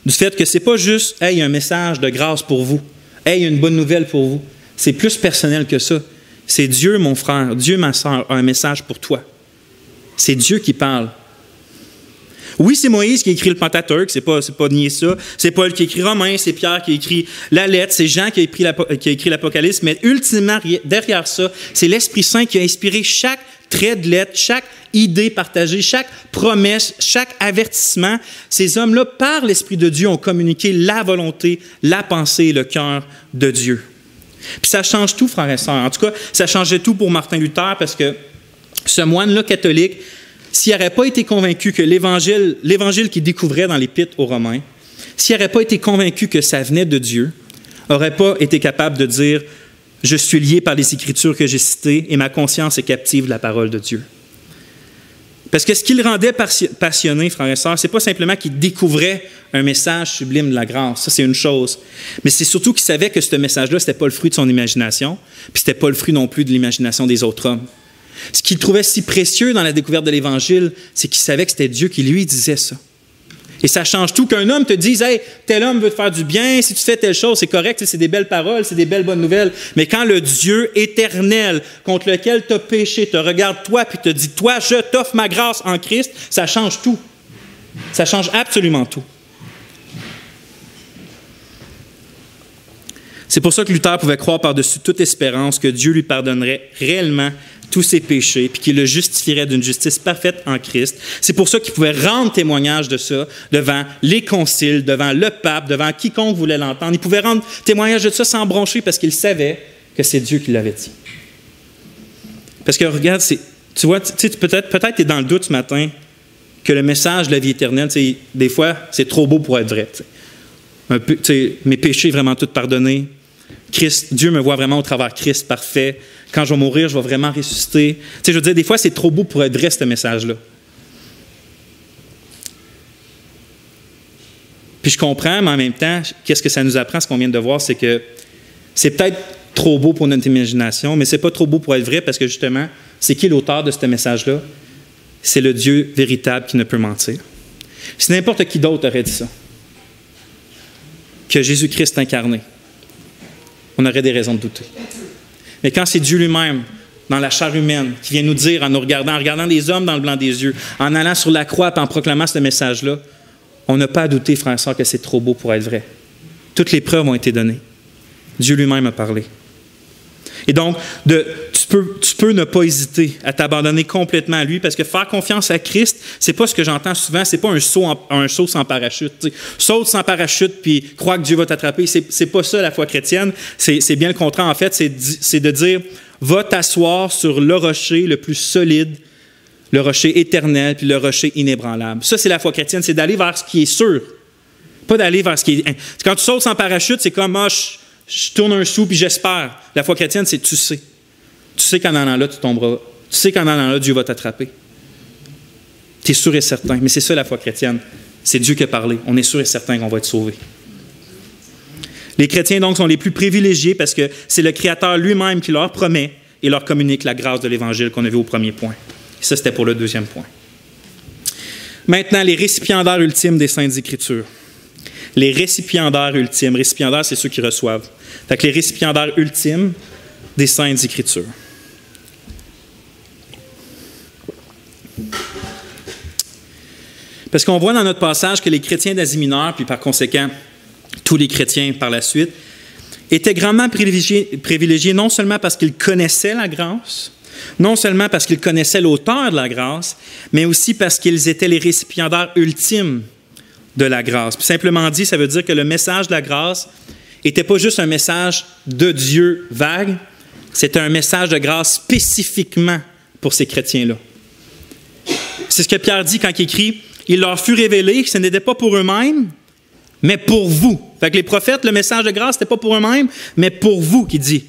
du fait que ce n'est pas juste « Hey, il y a un message de grâce pour vous. Hey, il y a une bonne nouvelle pour vous. » C'est plus personnel que ça. C'est Dieu, mon frère, Dieu, ma sœur, a un message pour toi. C'est Dieu qui parle. Oui, c'est Moïse qui a écrit le Pentateuque, c'est pas nier ça. C'est Paul qui a écrit Romains, c'est Pierre qui a écrit la lettre, c'est Jean qui a écrit l'Apocalypse, mais ultimement, derrière ça, c'est l'Esprit Saint qui a inspiré chaque trait de lettre, chaque idée partagée, chaque promesse, chaque avertissement. Ces hommes-là, par l'Esprit de Dieu, ont communiqué la volonté, la pensée et le cœur de Dieu. Puis ça change tout, frères et sœurs. En tout cas, ça changeait tout pour Martin Luther parce que ce moine-là catholique, s'il n'aurait pas été convaincu que l'évangile qu'il découvrait dans l'Épître aux Romains, s'il n'aurait pas été convaincu que ça venait de Dieu, n'aurait pas été capable de dire « Je suis lié par les Écritures que j'ai citées et ma conscience est captive de la parole de Dieu. » Parce que ce qui le rendait passionné, frères et sœurs, ce n'est pas simplement qu'il découvrait un message sublime de la grâce. Ça, c'est une chose. Mais c'est surtout qu'il savait que ce message-là, ce n'était pas le fruit de son imagination, puis ce n'était pas le fruit non plus de l'imagination des autres hommes. Ce qu'il trouvait si précieux dans la découverte de l'Évangile, c'est qu'il savait que c'était Dieu qui lui disait ça. Et ça change tout qu'un homme te dise « Hey, tel homme veut te faire du bien, si tu fais telle chose, c'est correct, c'est des belles paroles, c'est des belles bonnes nouvelles. » Mais quand le Dieu éternel contre lequel tu as péché te regarde toi puis te dit « Toi, je t'offre ma grâce en Christ », ça change tout. Ça change absolument tout. C'est pour ça que Luther pouvait croire par-dessus toute espérance que Dieu lui pardonnerait réellement tous ses péchés, puis qu'il le justifierait d'une justice parfaite en Christ. C'est pour ça qu'il pouvait rendre témoignage de ça devant les conciles, devant le pape, devant quiconque voulait l'entendre. Il pouvait rendre témoignage de ça sans broncher parce qu'il savait que c'est Dieu qui l'avait dit. Parce que regarde, tu vois, peut-être tu es dans le doute ce matin que le message de la vie éternelle, des fois, c'est trop beau pour être vrai. Mes péchés vraiment tout pardonnés. Dieu me voit vraiment au travers Christ parfait. Quand je vais mourir, je vais vraiment ressusciter. Je veux dire, des fois, c'est trop beau pour être vrai, ce message-là. Puis je comprends, mais en même temps, qu'est-ce que ça nous apprend, ce qu'on vient de voir, c'est que c'est peut-être trop beau pour notre imagination, mais c'est pas trop beau pour être vrai parce que justement, c'est qui l'auteur de ce message-là? C'est le Dieu véritable qui ne peut mentir. Si n'importe qui d'autre aurait dit ça, que Jésus-Christ incarné, on aurait des raisons de douter. Mais quand c'est Dieu lui-même, dans la chair humaine, qui vient nous dire, en regardant les hommes dans le blanc des yeux, en allant sur la croix et en proclamant ce message-là, on n'a pas à douter, frères et sœurs, que c'est trop beau pour être vrai. Toutes les preuves ont été données. Dieu lui-même a parlé. Et donc, tu peux ne pas hésiter à t'abandonner complètement à lui, parce que faire confiance à Christ, c'est pas ce que j'entends souvent, c'est pas un saut sans parachute. T'sais. Saute sans parachute puis crois que Dieu va t'attraper. C'est pas ça la foi chrétienne. C'est bien le contraire. En fait, c'est de dire, va t'asseoir sur le rocher le plus solide, le rocher éternel, puis le rocher inébranlable. Ça, c'est la foi chrétienne, c'est d'aller vers ce qui est sûr. Pas d'aller vers ce qui est... Quand tu sautes sans parachute, c'est comme, je tourne un sou puis j'espère. La foi chrétienne, c'est tu sais. Tu sais qu'en allant là, tu tomberas. Tu sais qu'en allant là, Dieu va t'attraper. Tu es sûr et certain. Mais c'est ça la foi chrétienne. C'est Dieu qui a parlé. On est sûr et certain qu'on va être sauvé. Les chrétiens, donc, sont les plus privilégiés parce que c'est le Créateur lui-même qui leur promet et leur communique la grâce de l'Évangile qu'on a vu au premier point. Et ça, c'était pour le deuxième point. Maintenant, les récipiendaires ultimes des Saintes Écritures. Les récipiendaires ultimes. Récipiendaires, c'est ceux qui reçoivent. Fait que les récipiendaires ultimes des Saintes Écritures. Parce qu'on voit dans notre passage que les chrétiens d'Asie mineure, puis par conséquent, tous les chrétiens par la suite, étaient grandement privilégiés non seulement parce qu'ils connaissaient la grâce, non seulement parce qu'ils connaissaient l'auteur de la grâce, mais aussi parce qu'ils étaient les récipiendaires ultimes de la grâce. Puis simplement dit, ça veut dire que le message de la grâce n'était pas juste un message de Dieu vague, c'était un message de grâce spécifiquement pour ces chrétiens-là. C'est ce que Pierre dit quand il écrit « Il leur fut révélé que ce n'était pas pour eux-mêmes, mais pour vous. » Fait que les prophètes, le message de grâce, ce n'était pas pour eux-mêmes, mais pour vous, qui dit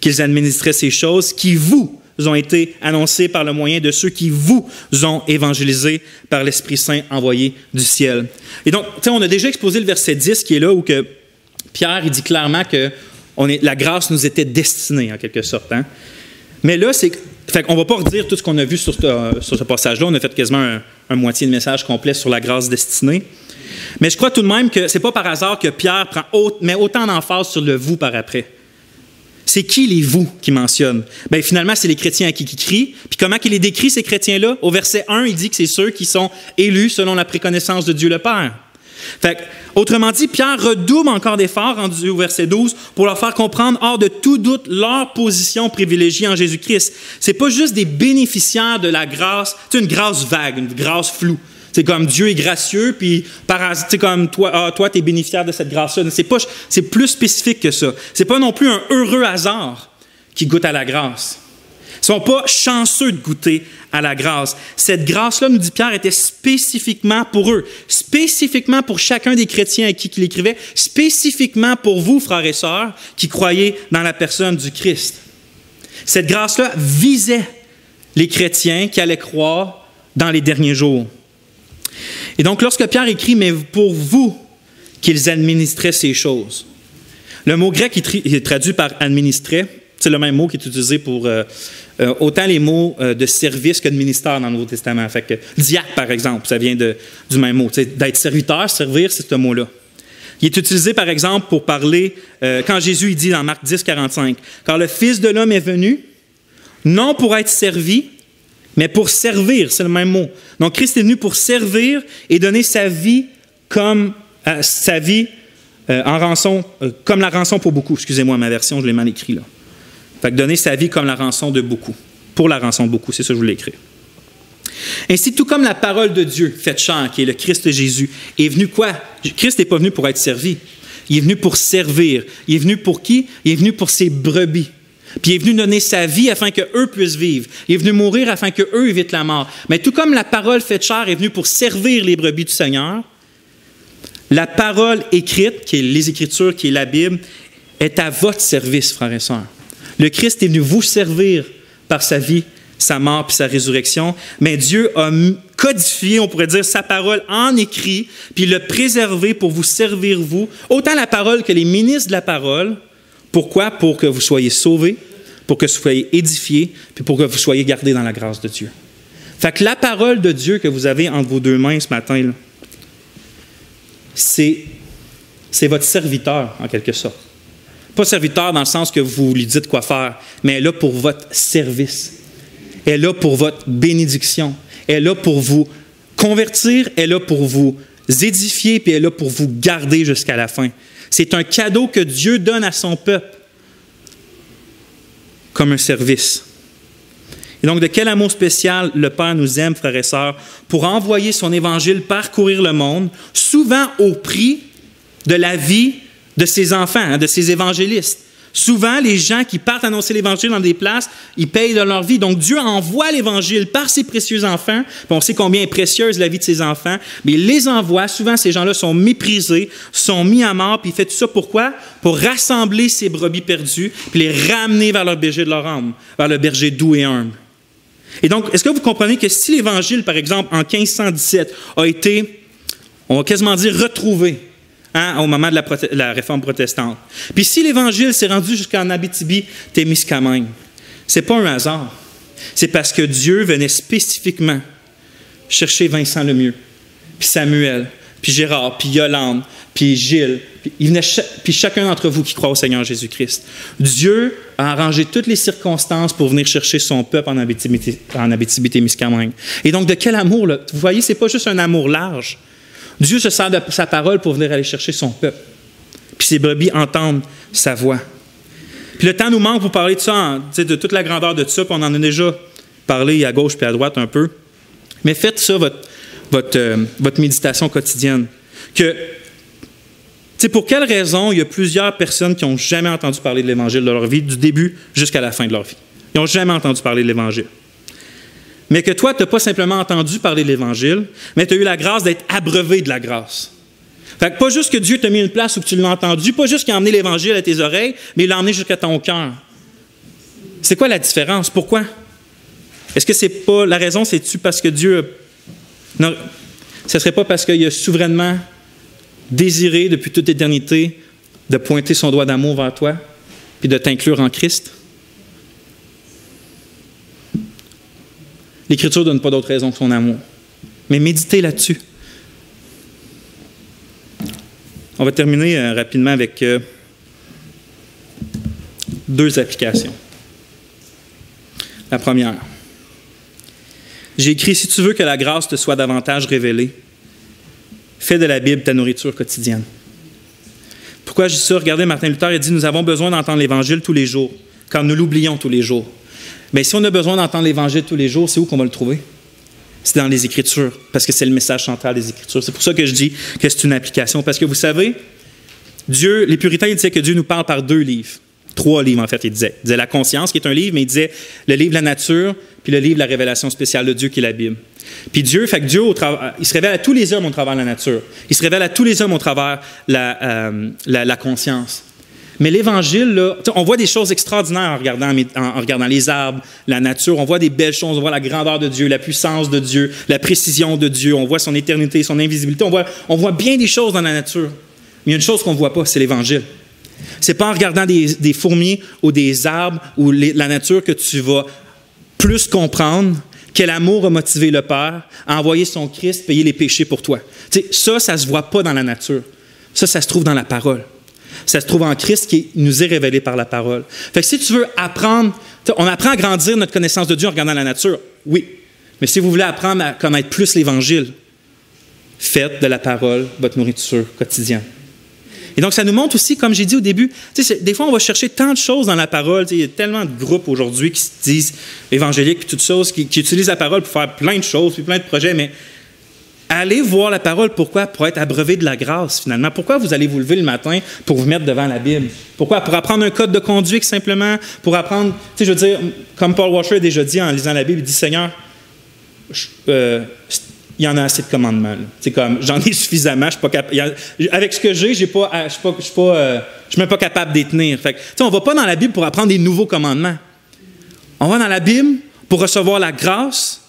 qu'ils administraient ces choses qui vous ont été annoncées par le moyen de ceux qui vous ont évangélisés par l'Esprit Saint envoyé du ciel. Et donc, on a déjà exposé le verset 10 qui est là où que Pierre il dit clairement que la grâce nous était destinée, en quelque sorte. Hein? Mais là, on ne va pas redire tout ce qu'on a vu sur ce passage-là. On a fait quasiment un moitié de message complet sur la grâce destinée. Mais je crois tout de même que ce n'est pas par hasard que Pierre met autant d'emphase sur le « vous » par après. C'est qui les « vous » qu'il mentionne? Bien, finalement, c'est les chrétiens à qui il crie. Puis comment il les décrit, ces chrétiens-là? Au verset 1, il dit que c'est ceux qui sont élus selon la préconnaissance de Dieu le Père. Fait, autrement dit, Pierre redouble encore d'efforts, rendu au verset 12, pour leur faire comprendre hors de tout doute leur position privilégiée en Jésus-Christ. C'est pas juste des bénéficiaires de la grâce, c'est une grâce vague, une grâce floue. C'est comme Dieu est gracieux, puis c'est comme toi, tu es bénéficiaire de cette grâce-là. C'est plus spécifique que ça. C'est pas non plus un heureux hasard qui goûte à la grâce. Ils ne sont pas chanceux de goûter à la grâce. Cette grâce-là, nous dit Pierre, était spécifiquement pour eux, spécifiquement pour chacun des chrétiens à qui il écrivait, spécifiquement pour vous, frères et sœurs, qui croyez dans la personne du Christ. Cette grâce-là visait les chrétiens qui allaient croire dans les derniers jours. Et donc, lorsque Pierre écrit « mais pour vous qu'ils administraient ces choses », le mot grec est traduit par « administrer », c'est le même mot qui est utilisé pour autant les mots de service que de ministère dans le Nouveau Testament. Fait que diacre, par exemple, ça vient du même mot. D'être serviteur, servir, c'est ce mot-là. Il est utilisé, par exemple, pour parler, quand Jésus il dit dans Marc 10, 45, « Car le Fils de l'homme est venu, non pour être servi, mais pour servir », c'est le même mot. Donc, Christ est venu pour servir et donner sa vie comme en rançon, comme la rançon pour beaucoup. Excusez-moi, ma version, je l'ai mal écrit là. Fait que donner sa vie comme la rançon de beaucoup. Pour la rançon de beaucoup, c'est ça que je voulais écrire. Ainsi, tout comme la parole de Dieu, faite chair, qui est le Christ Jésus, est venu quoi? Christ n'est pas venu pour être servi. Il est venu pour servir. Il est venu pour qui? Il est venu pour ses brebis. Puis il est venu donner sa vie afin qu'eux puissent vivre. Il est venu mourir afin qu'eux évitent la mort. Mais tout comme la parole faite chair est venue pour servir les brebis du Seigneur, la parole écrite, qui est les Écritures, qui est la Bible, est à votre service, frères et sœurs. Le Christ est venu vous servir par sa vie, sa mort puis sa résurrection, mais Dieu a codifié, on pourrait dire, sa parole en écrit, puis l'a préservé pour vous servir, vous, autant la parole que les ministres de la parole. Pourquoi? Pour que vous soyez sauvés, pour que vous soyez édifiés, puis pour que vous soyez gardés dans la grâce de Dieu. Fait que la parole de Dieu que vous avez entre vos deux mains ce matin, là, c'est votre serviteur, en quelque sorte. Pas serviteur dans le sens que vous lui dites quoi faire, mais elle est là pour votre service. Elle est là pour votre bénédiction. Elle est là pour vous convertir, elle est là pour vous édifier, puis elle est là pour vous garder jusqu'à la fin. C'est un cadeau que Dieu donne à son peuple comme un service. Et donc, de quel amour spécial le Père nous aime, frères et sœurs, pour envoyer son évangile parcourir le monde, souvent au prix de la vie de ses enfants, de ses évangélistes. Souvent, les gens qui partent annoncer l'Évangile dans des places, ils payent de leur vie. Donc, Dieu envoie l'Évangile par ses précieux enfants. Puis on sait combien est précieuse la vie de ses enfants. Mais il les envoie. Souvent, ces gens-là sont méprisés, sont mis à mort. Puis il fait tout ça pourquoi? Pour rassembler ses brebis perdues, puis les ramener vers leur berger de leur âme, vers le berger doux et humble. Et donc, est-ce que vous comprenez que si l'Évangile, par exemple, en 1517, a été, on va quasiment dire, retrouvé, au moment de la réforme protestante. Puis si l'Évangile s'est rendu jusqu'en Abitibi-Témiscamingue, ce n'est pas un hasard. C'est parce que Dieu venait spécifiquement chercher Vincent Lemieux, puis Samuel, puis Gérard, puis Yolande, puis Gilles. Puis chacun d'entre vous qui croit au Seigneur Jésus-Christ. Dieu a arrangé toutes les circonstances pour venir chercher son peuple en Abitibi-Témiscamingue. Et donc, de quel amour, là? Vous voyez, ce n'est pas juste un amour large. Dieu se sert de sa parole pour venir aller chercher son peuple. Puis ses brebis entendent sa voix. Puis le temps nous manque pour parler de ça, de toute la grandeur de ça, puis on en a déjà parlé à gauche puis à droite un peu. Mais faites ça, votre méditation quotidienne. Pour quelle raison il y a plusieurs personnes qui n'ont jamais entendu parler de l'Évangile de leur vie, du début jusqu'à la fin de leur vie. Ils n'ont jamais entendu parler de l'Évangile. Mais que toi, tu n'as pas simplement entendu parler de l'Évangile, mais tu as eu la grâce d'être abreuvé de la grâce. Fait que pas juste que Dieu t'a mis une place où tu l'as entendu, pas juste qu'il a emmené l'Évangile à tes oreilles, mais il l'a emmené jusqu'à ton cœur. C'est quoi la différence? Pourquoi? Est-ce que c'est pas la raison, c'est-tu parce que Dieu... Non, ce ne serait pas parce qu'il a souverainement désiré depuis toute éternité de pointer son doigt d'amour vers toi puis de t'inclure en Christ? L'Écriture ne donne pas d'autre raison que son amour. Mais méditez là-dessus. On va terminer rapidement avec 2 applications. La première. J'ai écrit, si tu veux que la grâce te soit davantage révélée, fais de la Bible ta nourriture quotidienne. Pourquoi je dis ça? Regardez, Martin Luther a dit, nous avons besoin d'entendre l'Évangile tous les jours, car nous l'oublions tous les jours. Mais si on a besoin d'entendre l'Évangile tous les jours, c'est où qu'on va le trouver? C'est dans les Écritures, parce que c'est le message central des Écritures. C'est pour ça que je dis que c'est une application. Parce que vous savez, Dieu, les puritains, ils disaient que Dieu nous parle par 2 livres. 3 livres, en fait, ils disaient. Ils disaient la conscience, qui est un livre, mais ils disaient le livre de la nature, puis le livre de la révélation spéciale de Dieu, qui est la Bible. Puis Dieu, il se révèle à tous les hommes au travers de la nature. Il se révèle à tous les hommes au travers la conscience. Mais l'Évangile, là, on voit des choses extraordinaires en regardant les arbres, la nature. On voit des belles choses. On voit la grandeur de Dieu, la puissance de Dieu, la précision de Dieu. On voit son éternité, son invisibilité. On voit bien des choses dans la nature. Mais il y a une chose qu'on ne voit pas, c'est l'Évangile. Ce n'est pas en regardant des fourmis ou des arbres ou la nature que tu vas plus comprendre quel amour a motivé le Père à envoyer son Christ payer les péchés pour toi. Ça ne se voit pas dans la nature. Ça se trouve dans la parole. Ça se trouve en Christ qui nous est révélé par la parole. Fait que si tu veux apprendre, on apprend à grandir notre connaissance de Dieu en regardant la nature, oui. Mais si vous voulez apprendre à connaître plus l'Évangile, faites de la parole votre nourriture quotidienne. Et donc, ça nous montre aussi, comme j'ai dit au début, des fois, on va chercher tant de choses dans la parole. Il y a tellement de groupes aujourd'hui qui se disent évangéliques, puis toutes choses, qui utilisent la parole pour faire plein de choses, puis plein de projets, mais allez voir la parole. Pourquoi? Pour être abreuvé de la grâce, finalement. Pourquoi vous allez vous lever le matin pour vous mettre devant la Bible? Pourquoi? Pour apprendre un code de conduite, simplement. Pour apprendre, je veux dire, comme Paul Washer a déjà dit en lisant la Bible, il dit, Seigneur, il y en a assez de commandements. C'est comme, j'en ai suffisamment. Je suis pas capable. Avec ce que j'ai, je suis même pas capable de les tenir. Fait que, on ne va pas dans la Bible pour apprendre des nouveaux commandements. On va dans la Bible pour recevoir la grâce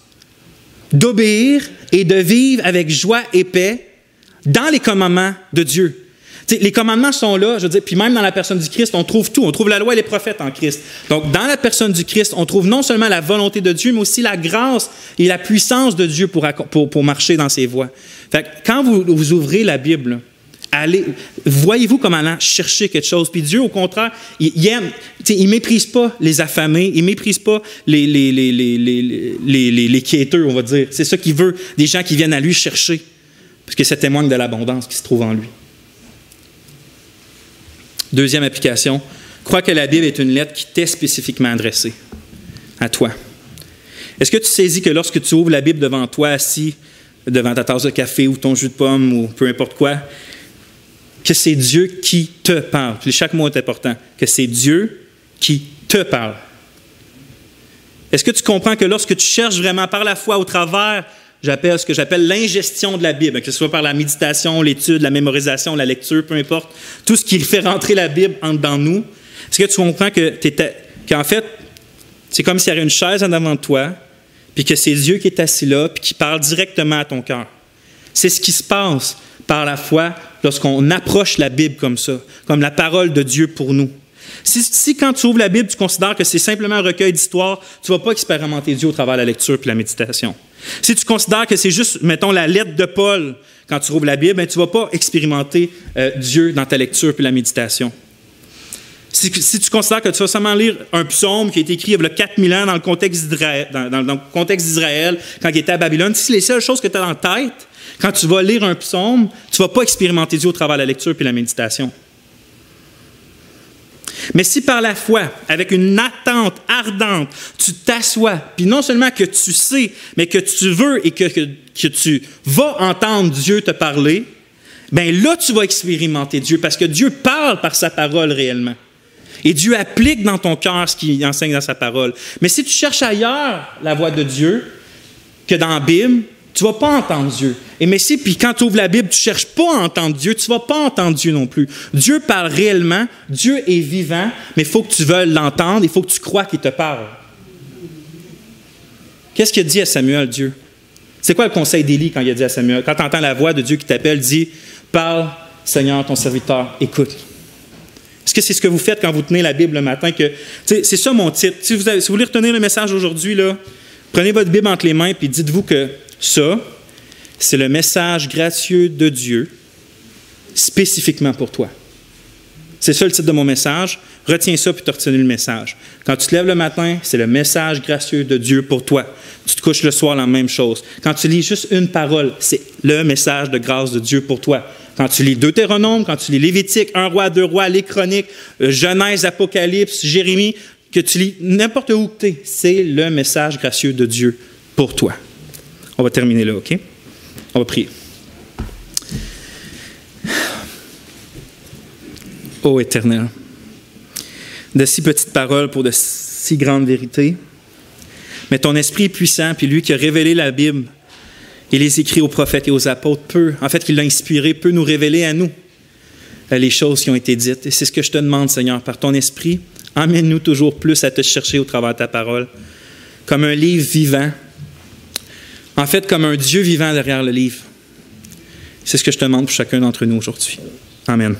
d'obéir et de vivre avec joie et paix dans les commandements de Dieu. T'sais, les commandements sont là, je veux dire, puis même dans la personne du Christ, on trouve tout. On trouve la loi et les prophètes en Christ. Donc, dans la personne du Christ, on trouve non seulement la volonté de Dieu, mais aussi la grâce et la puissance de Dieu pour marcher dans ses voies. Fait que quand vous ouvrez la Bible, voyez-vous comme allant chercher quelque chose. Puis Dieu, au contraire, il aime, il ne méprise pas les affamés, il ne méprise pas les quêteux, on va dire. C'est ça qu'il veut, des gens qui viennent à lui chercher, parce que ça témoigne de l'abondance qui se trouve en lui. Deuxième application, crois que la Bible est une lettre qui t'est spécifiquement adressée à toi. Est-ce que tu saisis que lorsque tu ouvres la Bible devant toi, assis devant ta tasse de café ou ton jus de pomme ou peu importe quoi, que c'est Dieu qui te parle. Puis chaque mot est important. Que c'est Dieu qui te parle. Est-ce que tu comprends que lorsque tu cherches vraiment par la foi au travers, ce que j'appelle l'ingestion de la Bible, que ce soit par la méditation, l'étude, la mémorisation, la lecture, peu importe, tout ce qui fait rentrer la Bible en dedans nous, est-ce que tu comprends qu'en fait, c'est comme s'il y avait une chaise en avant de toi, puis que c'est Dieu qui est assis là, puis qui parle directement à ton cœur. C'est ce qui se passe par la foi lorsqu'on approche la Bible comme ça, comme la parole de Dieu pour nous. Si quand tu ouvres la Bible, tu considères que c'est simplement un recueil d'histoires, tu ne vas pas expérimenter Dieu au travers de la lecture et la méditation. Si tu considères que c'est juste, mettons, la lettre de Paul quand tu ouvres la Bible, ben, tu ne vas pas expérimenter Dieu dans ta lecture et la méditation. Si tu considères que tu vas seulement lire un psaume qui a été écrit il y a 4000 ans dans le contexte d'Israël, quand il était à Babylone, si c'est les seules choses que tu as en tête, quand tu vas lire un psaume, tu ne vas pas expérimenter Dieu au travers de la lecture et la méditation. Mais si par la foi, avec une attente ardente, tu t'assois, puis non seulement que tu sais, mais que tu veux et que tu vas entendre Dieu te parler, bien là, tu vas expérimenter Dieu, parce que Dieu parle par sa parole réellement. Et Dieu applique dans ton cœur ce qu'il enseigne dans sa parole. Mais si tu cherches ailleurs la voix de Dieu que dans la Bible, tu ne vas pas entendre Dieu. Puis quand tu ouvres la Bible, tu ne cherches pas à entendre Dieu, tu ne vas pas entendre Dieu non plus. Dieu parle réellement, Dieu est vivant, mais il faut que tu veuilles l'entendre, il faut que tu crois qu'il te parle. Qu'est-ce qu'il a dit à Samuel, Dieu? C'est quoi le conseil d'Élie quand il a dit à Samuel? Quand tu entends la voix de Dieu qui t'appelle, dis, parle, Seigneur, ton serviteur, écoute. Est-ce que c'est ce que vous faites quand vous tenez la Bible le matin? C'est ça mon titre. Si vous voulez retenir le message aujourd'hui, là, prenez votre Bible entre les mains et dites-vous que ça, c'est le message gracieux de Dieu spécifiquement pour toi. C'est ça le titre de mon message. Retiens ça puis tu as retenu le message. Quand tu te lèves le matin, c'est le message gracieux de Dieu pour toi. Tu te couches le soir, la même chose. Quand tu lis juste une parole, c'est le message de grâce de Dieu pour toi. Quand tu lis Deutéronome, quand tu lis Lévitique, 1 roi, 2 rois, les Chroniques, Genèse, Apocalypse, Jérémie, que tu lis n'importe où que tu es, c'est le message gracieux de Dieu pour toi. On va terminer là, OK? On va prier. Ô Éternel, de si petites paroles pour de si grandes vérités, mais ton esprit est puissant, puis lui qui a révélé la Bible, et les écrits aux prophètes et aux apôtres, qu'il l'a inspiré, peut nous révéler à nous les choses qui ont été dites. Et c'est ce que je te demande, Seigneur, par ton esprit, emmène-nous toujours plus à te chercher au travers de ta parole, comme un livre vivant, en fait, comme un Dieu vivant derrière le livre. C'est ce que je te demande pour chacun d'entre nous aujourd'hui. Amen.